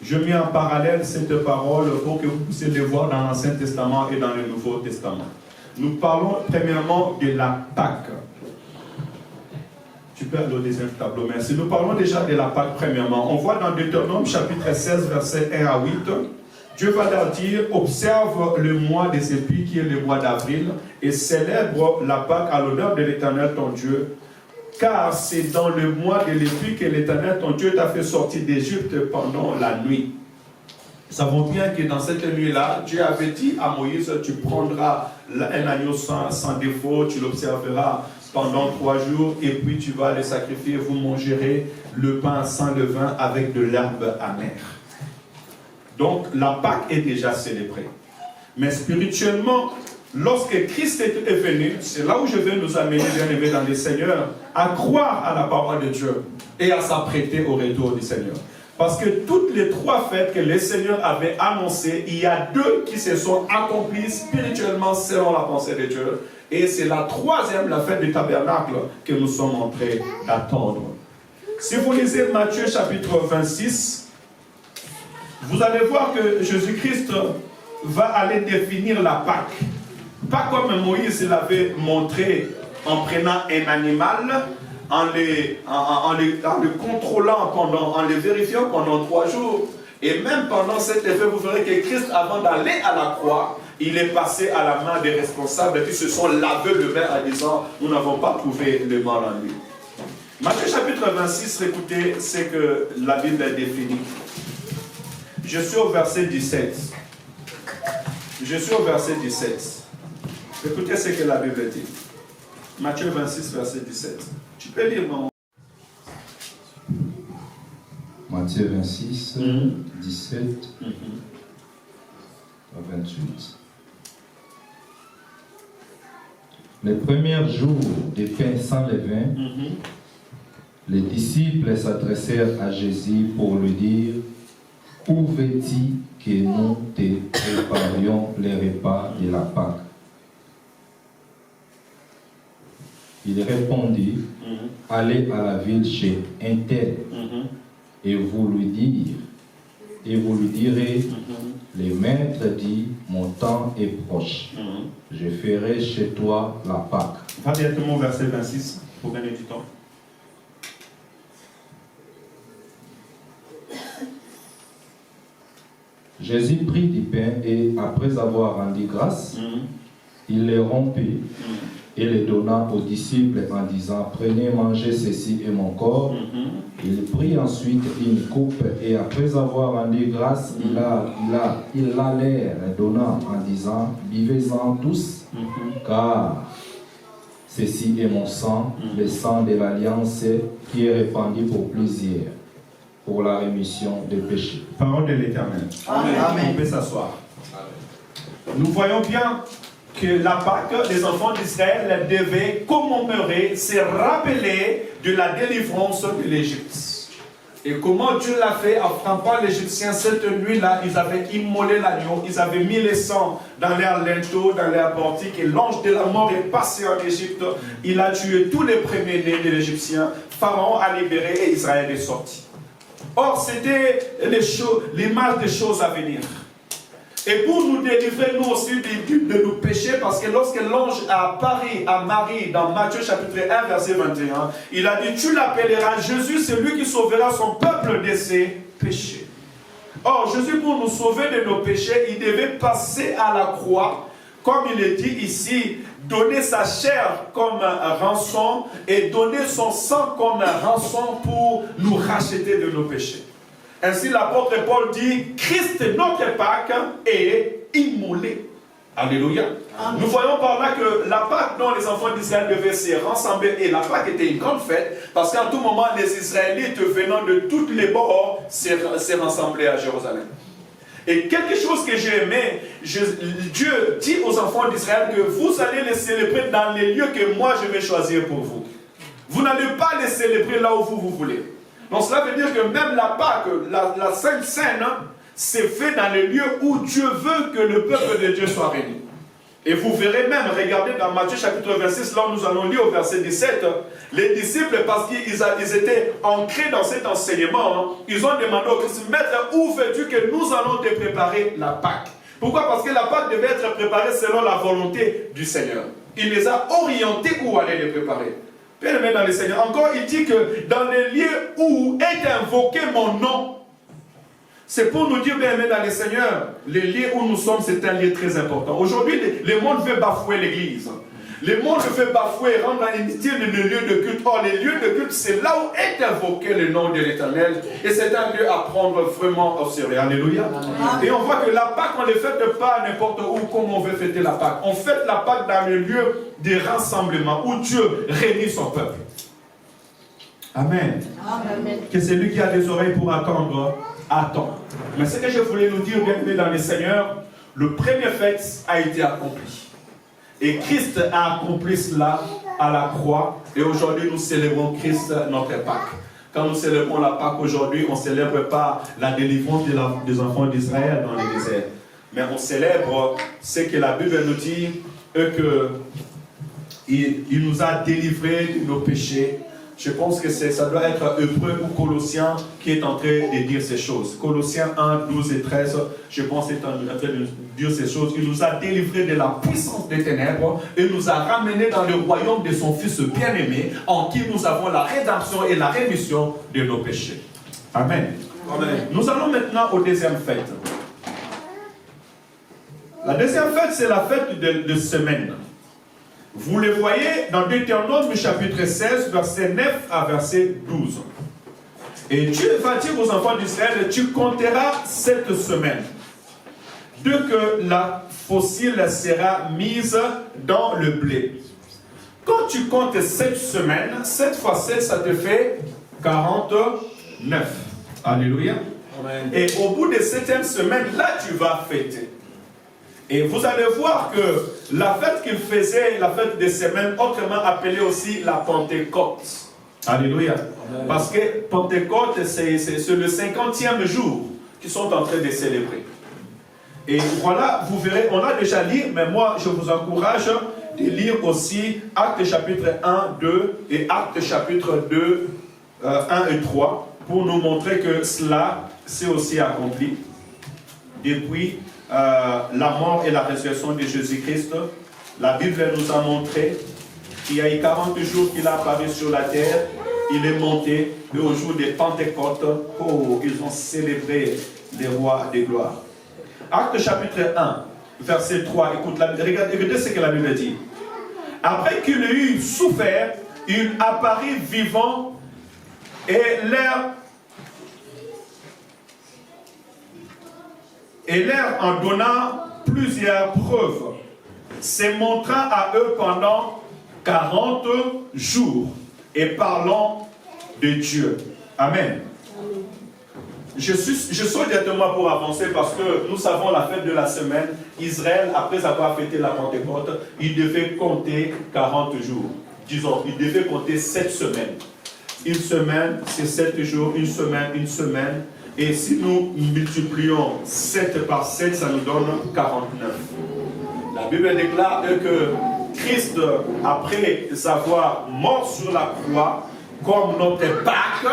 Je mets en parallèle cette parole pour que vous puissiez le voir dans l'Ancien Testament et dans le Nouveau Testament. Nous parlons premièrement de la Pâque. Tu peux aller au deuxième tableau, merci. Nous parlons déjà de la Pâque premièrement. On voit dans Deutéronome chapitre 16, versets 1 à 8, Dieu va leur dire, observe le mois des épis qui est le mois d'avril et célèbre la Pâque à l'honneur de l'Éternel ton Dieu. Car c'est dans le mois de l'épis que l'Éternel ton Dieu t'a fait sortir d'Égypte pendant la nuit. Nous savons bien que dans cette nuit-là, Dieu avait dit à Moïse, tu prendras un agneau sans défaut, tu l'observeras pendant 3 jours, et puis tu vas le sacrifier, vous mangerez le pain sans levain avec de l'herbe amère. Donc la Pâque est déjà célébrée. Mais spirituellement, lorsque Christ est venu, c'est là où je vais nous amener, bien aimés dans le Seigneur, à croire à la parole de Dieu et à s'apprêter au retour du Seigneur. Parce que toutes les 3 fêtes que le Seigneur avait annoncées, il y a 2 qui se sont accomplies spirituellement selon la pensée de Dieu. Et c'est la 3e, la fête du tabernacle, que nous sommes en train d'attendre. Si vous lisez Matthieu chapitre 26, vous allez voir que Jésus-Christ va aller définir la Pâque. Pas comme Moïse l'avait montré en prenant un animal, en le contrôlant, en le vérifiant pendant 3 jours. Et même pendant cet effet, vous verrez que Christ, avant d'aller à la croix, il est passé à la main des responsables qui se sont lavés le main en disant, nous n'avons pas trouvé le mal en lui. Matthieu chapitre 26, écoutez ce que la Bible définit. Je suis au verset 17. Je suis au verset 17. Écoutez ce que la Bible dit. Matthieu 26, verset 17. Tu peux lire, non? Matthieu 26, 17 à 28. Le premier jour des pains sans levain, les disciples s'adressèrent à Jésus pour lui dire, où veux-tu que nous te préparions les repas de la Pâque? Il répondit, allez à la ville chez un tel, et vous lui direz, le maître dit, mon temps est proche, je ferai chez toi la Pâque. Va directement au verset 26 pour gagner du temps. Jésus prit du pain et après avoir rendu grâce, il le rompit et le donna aux disciples en disant, prenez, mangez, ceci est mon corps. Il prit ensuite une coupe et après avoir rendu grâce, il la leur donna en disant, buvez-en tous, car ceci est mon sang, le sang de l'alliance qui est répandu pour plusieurs, pour la rémission des péchés. Parole de l'Éternel. Amen. On peut s'asseoir. Nous voyons bien que la Pâque des enfants d'Israël devait commémorer, se rappeler de la délivrance de l'Égypte. Et comment Dieu l'a fait en frappant l'Égyptien cette nuit-là, ils avaient immolé l'agneau, ils avaient mis le sang dans leur linteau, dans leur portique, et l'ange de la mort est passé en Égypte. Il a tué tous les premiers-nés de l'Égyptien. Pharaon a libéré et Israël est sorti. Or, c'était l'image des choses à venir. Et pour nous délivrer, nous aussi, de nos péchés, parce que lorsque l'ange a apparu à Marie dans Matthieu chapitre 1, verset 21, il a dit, tu l'appelleras Jésus, c'est lui qui sauvera son peuple de ses péchés. Or, Jésus, pour nous sauver de nos péchés, il devait passer à la croix, comme il est dit ici, donner sa chair comme rançon et donner son sang comme rançon pour nous racheter de nos péchés. Ainsi, l'apôtre Paul dit, Christ, notre Pâque, est immolé. Alléluia. Amen. Nous voyons par là que la Pâque dont les enfants d'Israël devaient se rassembler, et la Pâque était une grande fête, parce qu'à tout moment, les Israélites venant de tous les bords s'est rassemblés à Jérusalem. Et quelque chose que j'ai aimé, Dieu dit aux enfants d'Israël que vous allez les célébrer dans les lieux que moi je vais choisir pour vous. Vous n'allez pas les célébrer là où vous voulez. Donc cela veut dire que même la Pâque, la Sainte Seine, c'est fait dans les lieux où Dieu veut que le peuple de Dieu soit réuni. Et vous verrez même, regardez dans Matthieu chapitre 26, là où nous allons lire au verset 17, les disciples, parce qu'ils étaient ancrés dans cet enseignement, ils ont demandé au Christ, Maître, où veux-tu que nous allons te préparer la Pâque? Pourquoi? Parce que la Pâque devait être préparée selon la volonté du Seigneur. Il les a orientés où aller les préparer. Bien aimé dans le Seigneur. Encore, il dit que dans les lieux où est invoqué mon nom, c'est pour nous dire, bien aimé dans le Seigneur, les lieux où nous sommes, c'est un lieu très important. Aujourd'hui, le monde veut bafouer l'église. Le monde veut bafouer, rendre inutile les lieux de culte. Or, les lieux de culte, c'est là où est invoqué le nom de l'Éternel. Et c'est un lieu à prendre vraiment au sérieux. Alléluia. Amen. Et on voit que la Pâque, on ne les fête pas n'importe où, comme on veut fêter la Pâque. On fête la Pâque dans le lieu de rassemblement, où Dieu réunit son peuple. Amen. Amen. Que celui qui a des oreilles pour attendre, attend. Mais ce que je voulais nous dire, bien aimé dans le Seigneur, le premier fait a été accompli. Et Christ a accompli cela à la croix. Et aujourd'hui, nous célébrons Christ, notre Pâque. Quand nous célébrons la Pâque aujourd'hui, on ne célèbre pas la délivrance des enfants d'Israël dans le désert. Mais on célèbre ce que la Bible nous dit, qu'il nous a délivrés de nos péchés. Je pense que ça doit être Hébreux ou Colossiens qui est en train de dire ces choses. Colossiens 1, 12 et 13, je pense qu'il est en train de dire ces choses. Il nous a délivrés de la puissance des ténèbres et nous a ramenés dans le royaume de son Fils bien-aimé, en qui nous avons la rédemption et la rémission de nos péchés. Amen. Amen. Nous allons maintenant aux deuxième fête. La deuxième fête, c'est la fête de semaine. Vous le voyez dans Deutéronome chapitre 16, verset 9 à verset 12. Et Dieu va dire aux enfants d'Israël, tu compteras cette semaine, dès que la fossile sera mise dans le blé. Quand tu comptes cette semaine, 7 fois 7, ça te fait 49. Alléluia. Amen. Et au bout de 7e semaine, là tu vas fêter. Et vous allez voir que la fête qu'il faisait, la fête des semaines, autrement appelée aussi la Pentecôte. Alléluia. Amen. Parce que Pentecôte, c'est le 50e jour qu'ils sont en train de célébrer. Et voilà, vous verrez, on a déjà lu, mais moi je vous encourage de lire aussi Actes chapitre 1, 2 et Actes chapitre 2, 1 et 3, pour nous montrer que cela s'est aussi accompli depuis la mort et la résurrection de Jésus-Christ. La Bible nous a montré qu'il y a eu 40 jours qu'il a apparu sur la terre, il est monté, et au jour de Pentecôte, ils ont célébré les rois de gloire. Acte chapitre 1, verset 3, regardez ce que la Bible dit. Après qu'il eut souffert, il apparut vivant et leur en donnant plusieurs preuves, se montrant à eux pendant 40 jours et parlant de Dieu. Amen. Je saute directement pour avancer parce que nous savons la fête de la semaine. Israël, après avoir fêté la Pentecôte, il devait compter 40 jours. Disons, il devait compter 7 semaines. Une semaine, c'est 7 jours, une semaine. Et si nous multiplions 7 par 7, ça nous donne 49. La Bible déclare que Christ, après avoir mort sur la croix, comme notre Pâque,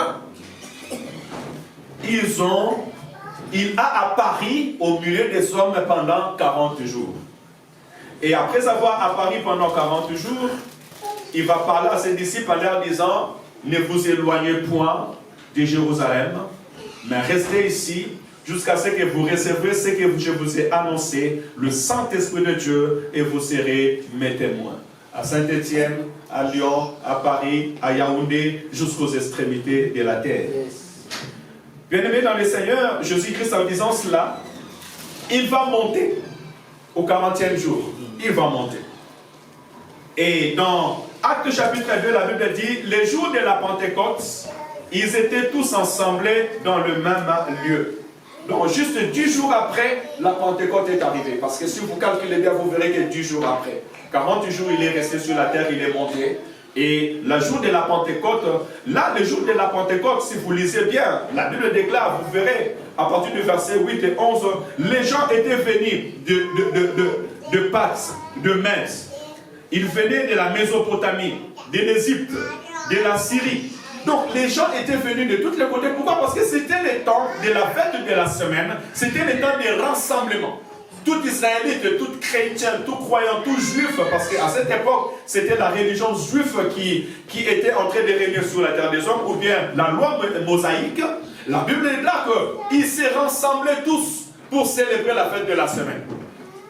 il a apparu au milieu des hommes pendant 40 jours. Et après avoir apparu pendant 40 jours, il va parler à ses disciples en leur disant, ne vous éloignez point de Jérusalem, mais restez ici jusqu'à ce que vous receviez ce que je vous ai annoncé, le Saint-Esprit de Dieu, et vous serez mes témoins. À Saint-Étienne, à Lyon, à Paris, à Yaoundé, jusqu'aux extrémités de la terre. Bien-aimés dans le Seigneur, Jésus-Christ en disant cela, il va monter au 40e jour. Il va monter. Et dans Actes chapitre 2, la Bible dit, les jours de la Pentecôte, ils étaient tous ensemble dans le même lieu. Donc juste 10 jours après, la Pentecôte est arrivée. Parce que si vous calculez bien, vous verrez que 10 jours après. 40 jours, il est resté sur la terre, il est monté. Et le jour de la Pentecôte, là, le jour de la Pentecôte, si vous lisez bien, la Bible déclare, vous verrez, à partir du verset 8 et 11, les gens étaient venus de Pax, de Metz. Ils venaient de la Mésopotamie, de l'Égypte, de la Syrie. Donc les gens étaient venus de tous les côtés. Pourquoi? Parce que c'était le temps de la fête de la semaine, c'était le temps des rassemblements. Tout Israélite, tout chrétien, tout croyant, tout juif, parce qu'à cette époque, c'était la religion juive qui était en train de régner sur la terre des hommes, ou bien la loi mosaïque. La Bible déclare qu'ils se rassemblaient tous pour célébrer la fête de la semaine.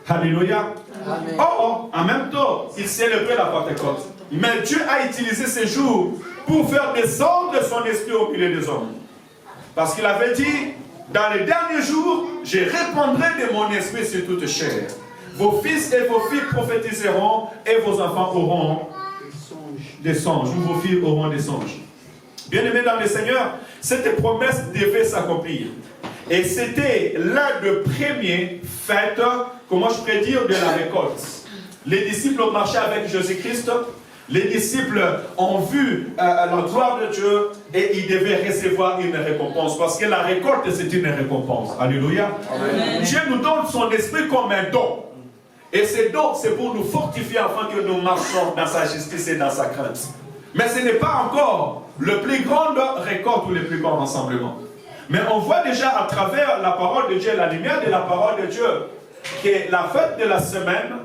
Alléluia. Amen. En même temps, ils célébraient la Pentecôte. Mais Dieu a utilisé ces jours pour faire descendre son esprit au milieu des hommes. Parce qu'il avait dit, dans les derniers jours, je répandrai de mon esprit sur toute chair. Vos fils et vos filles prophétiseront et vos enfants auront des songes. Ou vos filles auront des songes. Bien-aimés dans le Seigneur, cette promesse devait s'accomplir. Et c'était l'un des premiers fêtes, comment je pourrais dire, de la récolte. Les disciples ont marché avec Jésus-Christ. Les disciples ont vu la gloire de Dieu et ils devaient recevoir une récompense. Parce que la récolte, c'est une récompense. Alléluia. Amen. Dieu nous donne son esprit comme un don. Et ce don, c'est pour nous fortifier afin que nous marchions dans sa justice et dans sa crainte. Mais ce n'est pas encore le plus grand récolte ou le plus grand rassemblement. Mais on voit déjà à travers la parole de Dieu, la lumière de la parole de Dieu, que la fête de la semaine,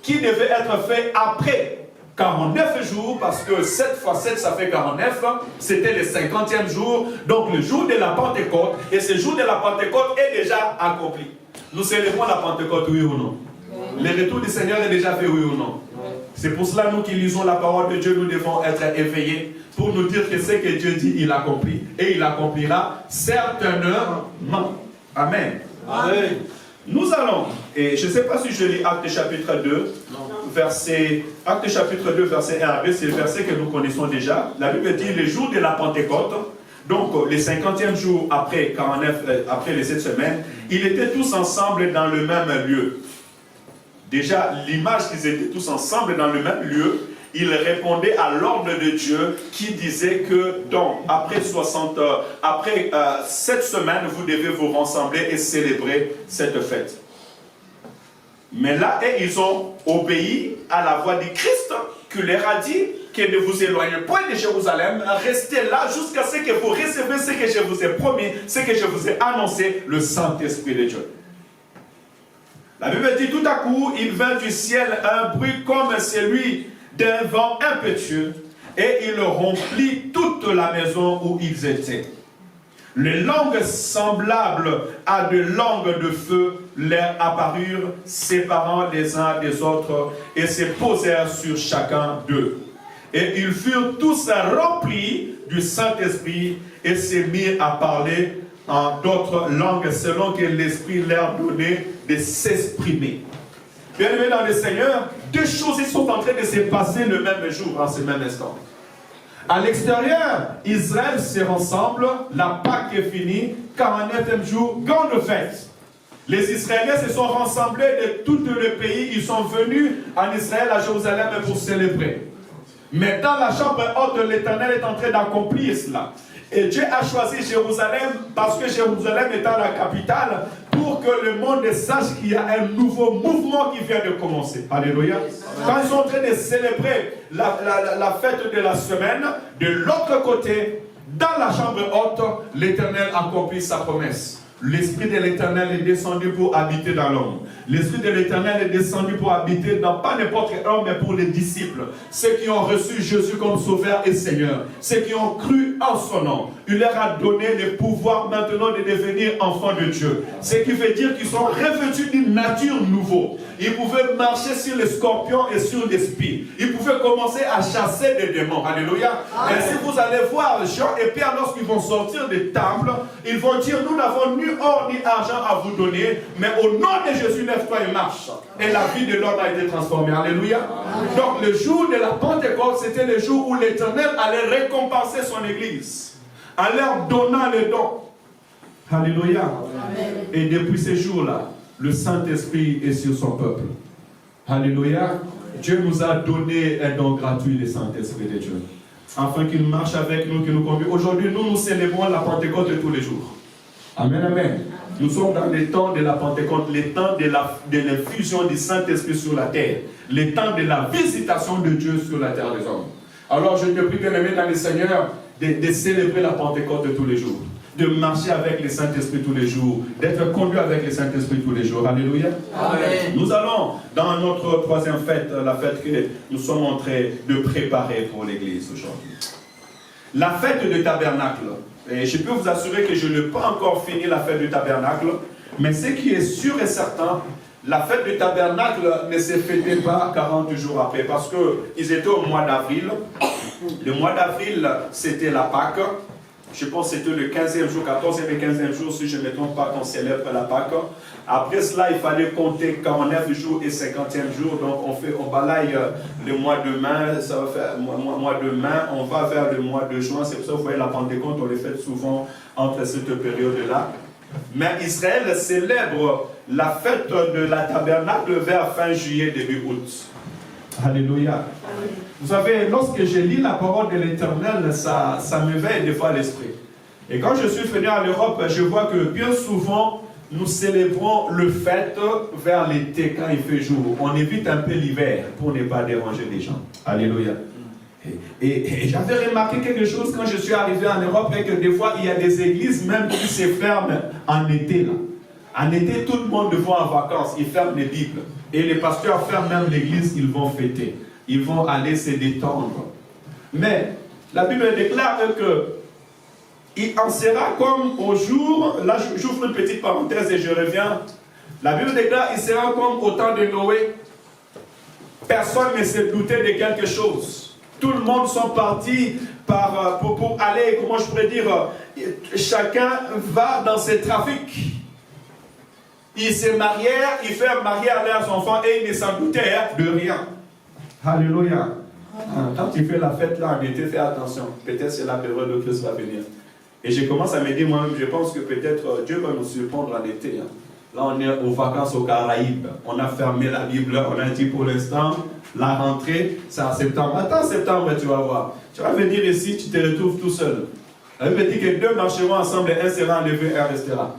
qui devait être faite après 49 jours, parce que 7 fois 7, ça fait 49, c'était le 50e jour, donc le jour de la Pentecôte, et ce jour de la Pentecôte est déjà accompli. Nous célébrons la Pentecôte, oui ou non? Le retour du Seigneur est déjà fait, oui ou non? C'est pour cela, nous qui lisons la parole de Dieu, nous devons être éveillés pour nous dire que ce que Dieu dit, il accomplit, et il accomplira certainement. Amen. Amen. Nous allons, et je ne sais pas si je lis Actes chapitre 2, Actes chapitre 2, verset 1 à 2, c'est le verset que nous connaissons déjà. La Bible dit le jour de la Pentecôte, donc les 50e jour après 49, après les 7 semaines, ils étaient tous ensemble dans le même lieu. Déjà, l'image qu'ils étaient tous ensemble dans le même lieu, ils répondaient à l'ordre de Dieu qui disait que donc, après 7 semaines, vous devez vous rassembler et célébrer cette fête. Mais là, ils ont obéi à la voix du Christ qui leur a dit que ne vous éloignez point de Jérusalem, restez là jusqu'à ce que vous recevez ce que je vous ai promis, ce que je vous ai annoncé, le Saint-Esprit de Dieu. La Bible dit tout à coup, il vint du ciel un bruit comme celui d'un vent impétueux, et il remplit toute la maison où ils étaient. Les langues semblables à de langues de feu leur apparurent, séparant les uns des autres, et se posèrent sur chacun d'eux. Et ils furent tous remplis du Saint-Esprit, et se mirent à parler en d'autres langues, selon que l'Esprit leur donnait de s'exprimer. Bien-aimés dans le Seigneur, deux choses sont en train de se passer le même jour, en ce même instant. À l'extérieur, Israël se rassemble, la Pâque est finie, 49e jour, grande fête. Les Israéliens se sont rassemblés de tout le pays, ils sont venus en Israël, à Jérusalem, pour célébrer. Mais dans la chambre haute, l'Éternel est en train d'accomplir cela. Et Dieu a choisi Jérusalem parce que Jérusalem étant la capitale pour que le monde sache qu'il y a un nouveau mouvement qui vient de commencer. Alléluia. Quand ils sont en train de célébrer la fête de la semaine, de l'autre côté, Dans la chambre haute, l'Éternel accomplit sa promesse. L'Esprit de l'Éternel est descendu pour habiter dans l'homme. L'Esprit de l'Éternel est descendu pour habiter dans pas n'importe quel homme, mais pour les disciples. Ceux qui ont reçu Jésus comme Sauveur et Seigneur. Ceux qui ont cru en son nom. Il leur a donné le pouvoir maintenant de devenir enfants de Dieu. Ce qui veut dire qu'ils sont revêtus d'une nature nouvelle. Ils pouvaient marcher sur les scorpions et sur les spies. Ils pouvaient commencer à chasser des démons. Alléluia. Et si vous allez voir Jean et Pierre, lorsqu'ils vont sortir des tables, ils vont dire, nous n'avons ni or ni argent à vous donner, mais au nom de Jésus, lève-toi et marche. Et la vie de l'homme a été transformée. Alléluia. Donc le jour de la Pentecôte, c'était le jour où l'Éternel allait récompenser son Église, en leur donnant les dons. Alléluia. Amen. Et depuis ces jours-là, le Saint-Esprit est sur son peuple. Alléluia. Dieu nous a donné un don gratuit, le Saint-Esprit de Dieu, afin qu'il marche avec nous, qu'il nous conduise. Aujourd'hui, nous célébrons la Pentecôte de tous les jours. Amen, amen. Nous sommes dans les temps de la Pentecôte, les temps de l'infusion du Saint-Esprit sur la terre, les temps de la visitation de Dieu sur la terre des hommes. Alors, je te prie, bien-aimé dans le Seigneur, de célébrer la Pentecôte de tous les jours, de marcher avec le Saint-Esprit tous les jours, d'être conduit avec le Saint-Esprit tous les jours. Alléluia. Amen. Nous allons dans notre troisième fête, la fête que nous sommes en train de préparer pour l'Église aujourd'hui. La fête du tabernacle. Et je peux vous assurer que je n'ai pas encore fini la fête du tabernacle, mais ce qui est sûr et certain, la fête du tabernacle ne se fêtait pas 40 jours après, parce qu'ils étaient au mois d'avril. Le mois d'avril, c'était la Pâque. Je pense que c'était le 15e jour, 14e et 15e jour, si je ne me trompe pas, qu'on célèbre la Pâque. Après cela, il fallait compter 49 jours et 50e jour. Donc, on balaye le mois de mai, ça va faire mois de mai, on va vers le mois de juin. C'est pour ça que vous voyez la Pentecôte, on les fait souvent entre cette période-là. Mais Israël célèbre la fête de la tabernacle vers fin juillet, début août. Alléluia. Vous savez, lorsque je lis la parole de l'Éternel, ça m'éveille des fois l'esprit. Et quand je suis venu en Europe, je vois que bien souvent, nous célébrons le fête vers l'été quand il fait jour. On évite un peu l'hiver pour ne pas déranger les gens. Alléluia. Et j'avais remarqué quelque chose quand je suis arrivé en Europe, et que des fois, il y a des églises même qui se ferment en été. Là. En été, tout le monde va en vacances. Ils ferment les Bibles. Et les pasteurs ferment même l'église, ils vont fêter. Ils vont aller se détendre. Mais la Bible déclare que il en sera comme au jour, là j'ouvre une petite parenthèse et je reviens. La Bible déclare il sera comme au temps de Noé. Personne ne se doutait de quelque chose. Tout le monde sont partis pour aller, comment je pourrais dire, chacun va dans ses trafics. Ils se marièrent, ils firent marier à leurs enfants et ils ne s'en doutaient de rien. Alléluia. Quand tu fais la fête là en été, fais attention. Peut-être c'est la période où Christ va venir. Et je commence à me dire moi-même, je pense que peut-être Dieu va nous surprendre en été. Là, on est aux vacances aux Caraïbes. On a fermé la Bible, on a dit pour l'instant, la rentrée, c'est en septembre. Attends septembre, tu vas voir. Tu vas venir ici, tu te retrouves tout seul. La Bible dit que deux marcheront ensemble et un sera enlevé et un restera.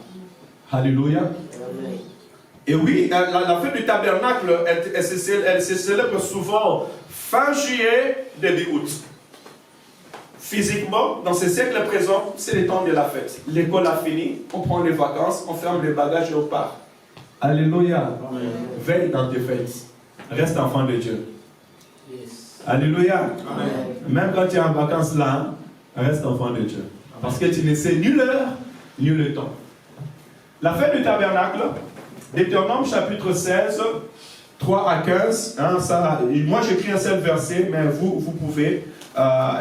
Alléluia. Et oui, la fête du tabernacle, elle se célèbre souvent fin juillet, début août. Physiquement, dans ce siècle présent, c'est le temps de la fête. L'école a fini, on prend les vacances, on ferme les bagages et on part. Alléluia. Amen. Veille dans tes fêtes. Reste enfant de Dieu. Yes. Alléluia. Amen. Même quand tu es en vacances là, reste enfant de Dieu. Parce que tu ne sais ni l'heure, ni le temps. La fête du tabernacle, Deutéronome chapitre 16, 3 à 15. Moi j'écris un seul verset, mais vous pouvez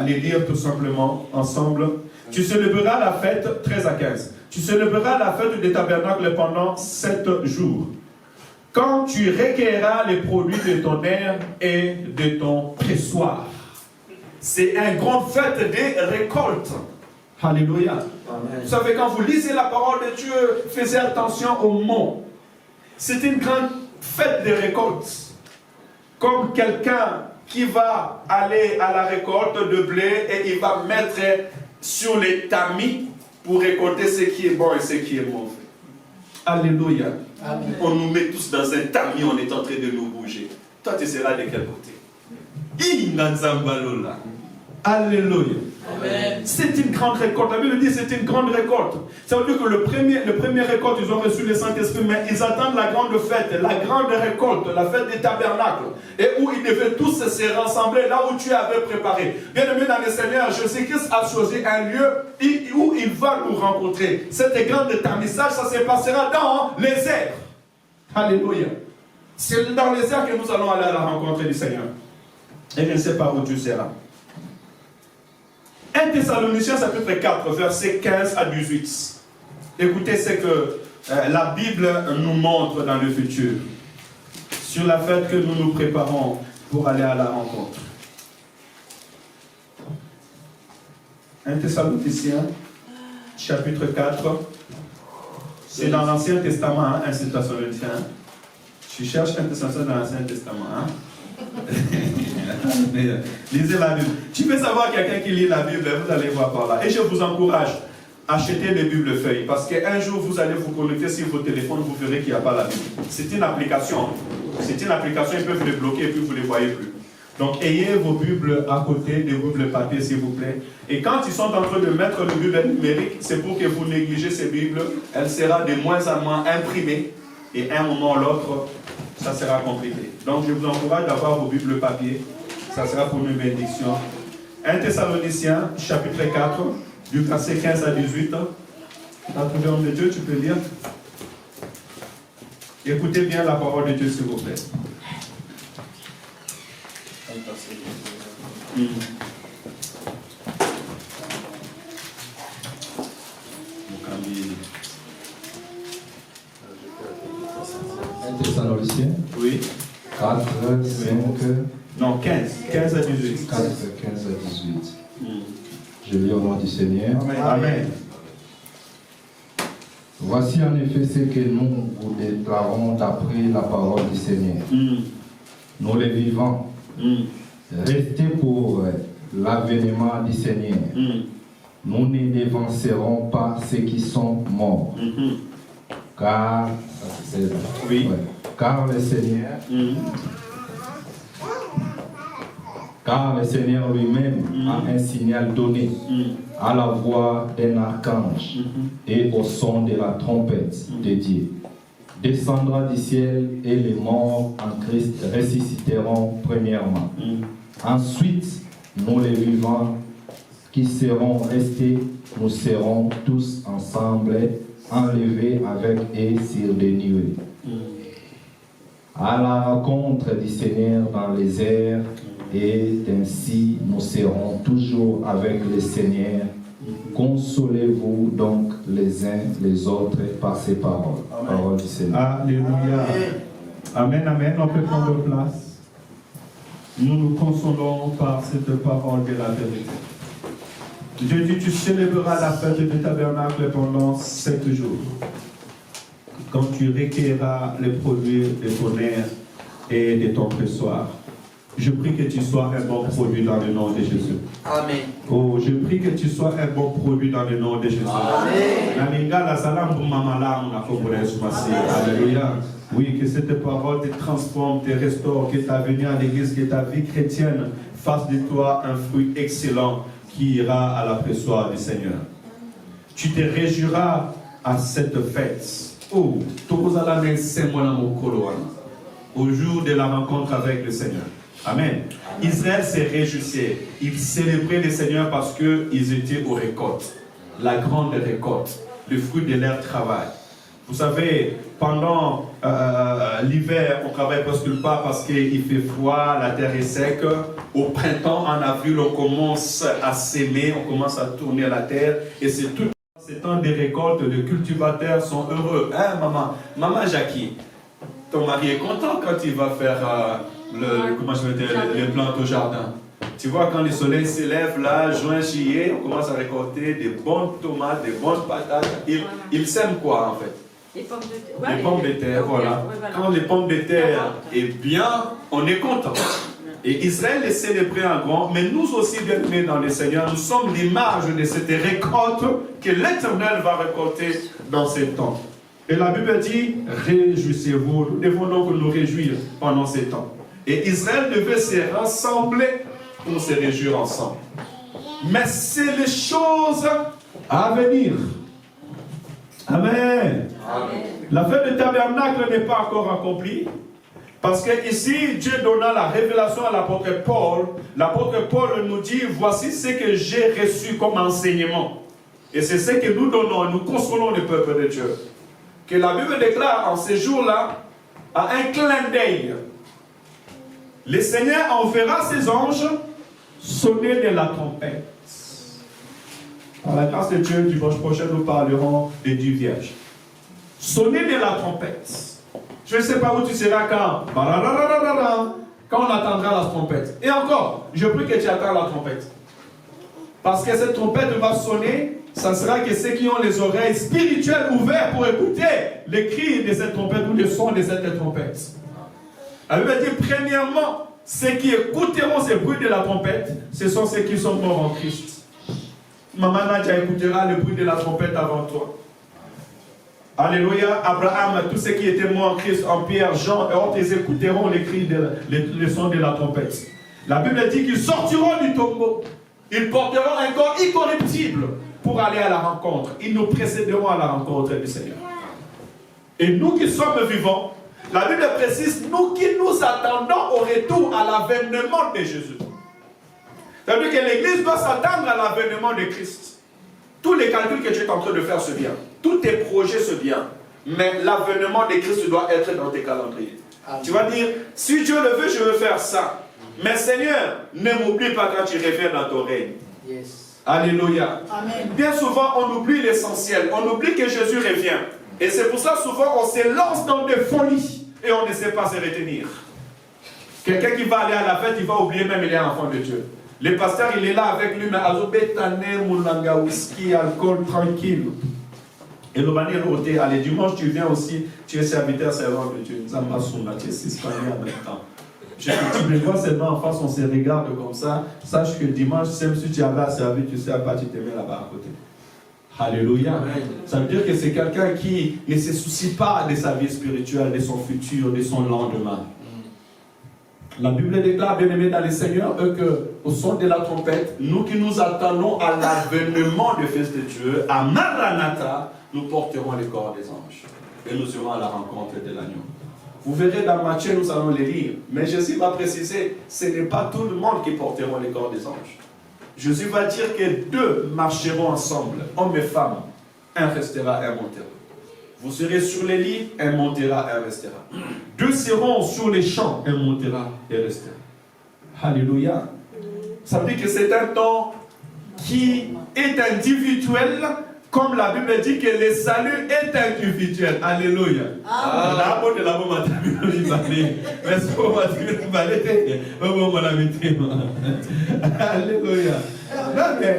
les lire tout simplement ensemble. Tu célébreras la fête, 13 à 15. Tu célébreras la fête du tabernacle pendant 7 jours. Quand tu recueilleras les produits de ton herbe et de ton pressoir. C'est une grande fête des récoltes. Alléluia. Amen. Vous savez, quand vous lisez la parole de Dieu, faites attention au mot. C'est une grande fête de récoltes. Comme quelqu'un qui va aller à la récolte de blé et il va mettre sur les tamis pour récolter ce qui est bon et ce qui est mauvais. Alléluia. Amen. On nous met tous dans un tamis, on est en train de nous bouger. Toi, tu seras de quel côté? Alléluia. Amen. C'est une grande récolte. La Bible dit c'est une grande récolte. Ça veut dire que le premier récolte, ils ont reçu le Saint-Esprit, mais ils attendent la grande fête, la grande récolte, la fête des tabernacles, et où ils devaient tous se rassembler là où tu avais préparé. Bien aimé dans le Seigneur, Jésus-Christ a choisi un lieu où il va nous rencontrer. Cette grande établissage, ça se passera dans les airs. Alléluia. C'est dans les airs que nous allons aller à la rencontre du Seigneur. Et je ne sais pas où tu seras. 1 Thessaloniciens chapitre 4, versets 15 à 18. Écoutez ce que la Bible nous montre dans le futur, sur la fête que nous nous préparons pour aller à la rencontre. 1 Thessaloniciens chapitre 4, c'est dans l'Ancien Testament, hein, 1 Thessaloniciens. Tu cherches 1 Thessaloniciens dans l'Ancien Testament, hein? Lisez la Bible. Tu veux savoir quelqu'un qui lit la Bible, vous allez voir par là. Et je vous encourage à acheter les Bibles feuilles, parce qu'un jour vous allez vous connecter sur vos téléphones, vous verrez qu'il n'y a pas la Bible. C'est une application. C'est une application, ils peuvent les bloquer et puis vous ne les voyez plus. Donc ayez vos Bibles à côté, des Bibles papier s'il vous plaît. Et quand ils sont en train de mettre le Bible numérique, c'est pour que vous négligez ces Bibles. Elle sera de moins en moins imprimée. Et à un moment ou l'autre, ça sera compliqué. Donc je vous encourage d'avoir vos Bibles papier. Ça sera pour une bénédiction. 1 Thessaloniciens, chapitre 4, du verset 15 à 18. Tu as trouvé homme de Dieu, tu peux lire. Écoutez bien la parole de Dieu, s'il vous plaît. Thessaloniciens, Oui. 4, 5, Non, 15. 15 à 18. 4, 15 à 18. Je lis au nom du Seigneur. Amen. Amen. Voici en effet ce que nous vous déclarons d'après la parole du Seigneur. Nous les vivants, restez pour l'avènement du Seigneur. Nous ne dévancerons pas ceux qui sont morts. Car, oui. Car le Seigneur lui-même a un signal donné à la voix d'un archange et au son de la trompette de Dieu. Descendra du ciel et les morts en Christ ressusciteront premièrement. Ensuite, nous les vivants qui seront restés, nous serons tous ensemble enlevés avec eux sur des nuées. À la rencontre du Seigneur dans les airs, et ainsi nous serons toujours avec le Seigneur. Consolez-vous donc les uns les autres par ces paroles. Paroles du Seigneur. Alléluia. Amen, amen. On peut prendre place. Nous nous consolons par cette parole de la vérité. Dieu dit, tu célébreras la fête du tabernacle pendant 7 jours. Quand tu recueilleras les produits de ton air et de ton pressoir. Je prie que tu sois un bon produit dans le nom de Jésus. Amen. Oh, je prie que tu sois un bon produit dans le nom de Jésus. Amen. Alléluia. Oui, que cette parole te transforme, te restaure, que ta venue à l'église, que ta vie chrétienne fasse de toi un fruit excellent qui ira à la pressoir du Seigneur. Tu te réjouiras à cette fête. Oh, au jour de la rencontre avec le Seigneur. Amen. Israël s'est réjouissait. Ils célébraient le Seigneur parce qu'ils étaient aux récoltes. La grande récolte. Le fruit de leur travail. Vous savez, pendant l'hiver, on ne travaille presque pas parce qu'il fait froid, la terre est sec. Au printemps, en avril, on commence à s'aimer, on commence à tourner la terre. Et c'est tout ces temps de récolte, les cultivateurs sont heureux. Hein, maman? Maman Jackie, ton mari est content quand il va faire les plantes au jardin. Tu vois, quand le soleil s'élève, là, juin, juillet, on commence à récolter des bonnes tomates, des bonnes patates. Il sème quoi, en fait? Les pommes de terre. Ouais, les pommes de terre, voilà. Quand les pommes de terre est bien, on est content. Et Israël est célébré en grand, mais nous aussi, bien aimés dans le Seigneur, nous sommes l'image de cette récolte que l'Éternel va récolter dans ces temps. Et la Bible dit, réjouissez-vous. Nous devons donc nous réjouir pendant ces temps. Et Israël devait se rassembler pour se réjouir ensemble. Mais c'est les choses à venir. Amen. Amen. La fête du tabernacle n'est pas encore accomplie. Parce que ici, Dieu donna la révélation à l'apôtre Paul. L'apôtre Paul nous dit, voici ce que j'ai reçu comme enseignement. Et c'est ce que nous donnons, nous consolons le peuple de Dieu. Que la Bible déclare en ces jours-là, à un clin d'œil, le Seigneur enverra ses anges sonner de la trompette. Par la grâce de Dieu, dimanche prochain, nous parlerons des 10 vierges. Sonner de la trompette. Je ne sais pas où tu seras quand on attendra la trompette. Et encore, je prie que tu attends la trompette. Parce que cette trompette va sonner, ça sera que ceux qui ont les oreilles spirituelles ouvertes pour écouter les cris de cette trompette ou le son de cette trompette. La Bible dit, premièrement, ceux qui écouteront ce bruit de la trompette, ce sont ceux qui sont morts en Christ. Maman Nadia écoutera le bruit de la trompette avant toi. Alléluia, Abraham, tous ceux qui étaient morts en Christ, en Pierre, Jean et autres, ils écouteront les cris, le son de la trompette. La Bible dit qu'ils sortiront du tombeau. Ils porteront un corps incorruptible pour aller à la rencontre. Ils nous précéderont à la rencontre du Seigneur. Et nous qui sommes vivants, la Bible précise, nous qui nous attendons au retour à l'avènement de Jésus. C'est-à-dire que l'Église doit s'attendre à l'avènement de Christ. Tous les calculs que tu es en train de faire, c'est bien. Tous tes projets, c'est bien. Mais l'avènement de Christ doit être dans tes calendriers. Amen. Tu vas dire, si Dieu le veut, je veux faire ça. Mais Seigneur, ne m'oublie pas quand tu reviens dans ton règne. Yes. Alléluia. Amen. Bien souvent, on oublie l'essentiel. On oublie que Jésus revient. Et c'est pour ça, souvent, on se lance dans des folies et on ne sait pas se retenir. Quelqu'un qui va aller à la fête, il va oublier même qu'il est enfant de Dieu. Le pasteur, il est là avec lui, mais azobetane, moulanga, whisky, alcool, tranquille. Et le bannier roté, allez, dimanche, tu viens aussi, tu es serviteur, servant de Dieu. Zambasuna, tu es six en même temps. Tu me vois seulement en face, on se regarde comme ça. Sache que dimanche, même si tu avais à servir, tu sais à pas, tu te mets là-bas à côté. Alléluia. Ça veut dire que c'est quelqu'un qui ne se soucie pas de sa vie spirituelle, de son futur, de son lendemain. La Bible déclare, bien aimé dans le Seigneur, qu'au son de la trompette, nous qui nous attendons à l'avènement du Fils de Dieu, à Maranatha, nous porterons les corps des anges. Et nous irons à la rencontre de l'agneau. Vous verrez dans Matthieu, nous allons les lire. Mais Jésus va préciser, ce n'est pas tout le monde qui porteront les corps des anges. Jésus va dire que 2 marcheront ensemble, hommes et femmes. Un restera, un montera. Vous serez sur les lits, un montera, un restera. 2 seront sur les champs, un montera et restera. Alléluia. Ça veut dire que c'est un temps qui est individuel, comme la Bible dit que le salut est individuel. Alléluia. Alléluia.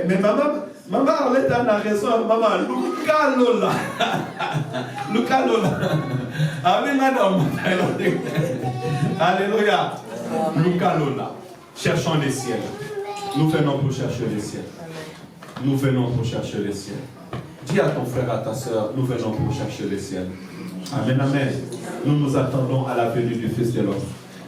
Mais maman Arlette a raison. Maman, Luca Lola. Luca Lola. Alléluia. Luca Lola. Cherchons les ciels. Nous venons pour chercher les ciels. Nous venons pour chercher les ciels. Dis à ton frère, à ta soeur, nous venons pour chercher les ciels. Amen, amen. Nous nous attendons à la venue du Fils de l'homme.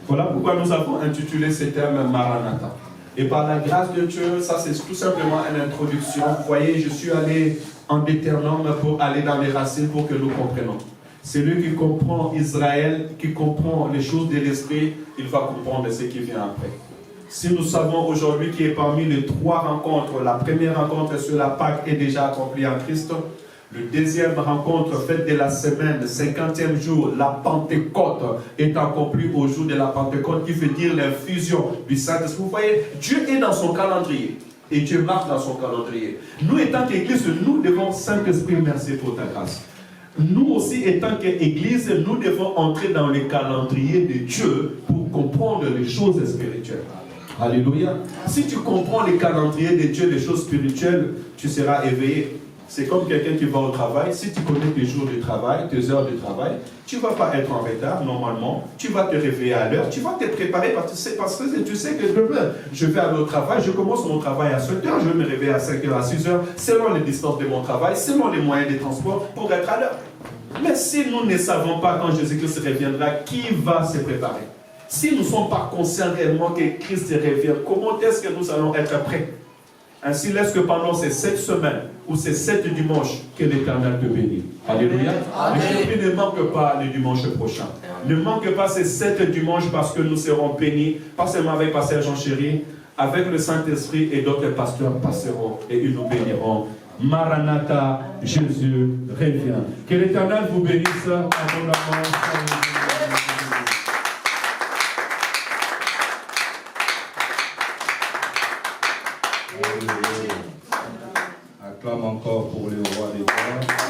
Voilà pourquoi nous avons intitulé ce terme Maranatha. Et par la grâce de Dieu, ça c'est tout simplement une introduction. Vous voyez, je suis allé en Deutéronome pour aller dans les racines pour que nous comprenions. Celui qui comprend Israël, qui comprend les choses de l'esprit, il va comprendre ce qui vient après. Si nous savons aujourd'hui qu'il est parmi les 3 rencontres, la première rencontre sur la Pâque est déjà accomplie en Christ. Le deuxième rencontre, fête de la semaine, le 50e jour, la Pentecôte est accomplie au jour de la Pentecôte, qui veut dire l'infusion du Saint-Esprit. Vous voyez, Dieu est dans son calendrier et Dieu marche dans son calendrier. Nous, étant qu'Église, nous devons, Saint-Esprit, merci pour ta grâce. Nous aussi, étant qu'Église, nous devons entrer dans le calendrier de Dieu pour comprendre les choses spirituelles. Alléluia. Si tu comprends les calendriers de Dieu, les choses spirituelles, tu seras éveillé. C'est comme quelqu'un qui va au travail. Si tu connais tes jours de travail, tes heures de travail, tu ne vas pas être en retard normalement. Tu vas te réveiller à l'heure. Tu vas te préparer parce que tu sais que je vais aller au travail. Je commence mon travail à 7h. Je vais me réveiller à 5h, à 6h, selon les distances de mon travail, selon les moyens de transport pour être à l'heure. Mais si nous ne savons pas quand Jésus-Christ reviendra, qui va se préparer? Si nous ne sommes pas conscients réellement que Christ revient, comment est-ce que nous allons être prêts? Ainsi, laisse que pendant ces 7 semaines ou ces 7 dimanches, que l'Éternel te bénisse. Alléluia. Mais ne manque pas le dimanche prochain. Ne manque pas ces 7 dimanches parce que nous serons bénis, pas seulement avec Pasteur Jean-Chéri, avec le Saint-Esprit et d'autres pasteurs passeront et ils nous béniront. Maranatha, Jésus revient. Que l'Éternel vous bénisse abondamment. Acclame encore pour le roi des rois.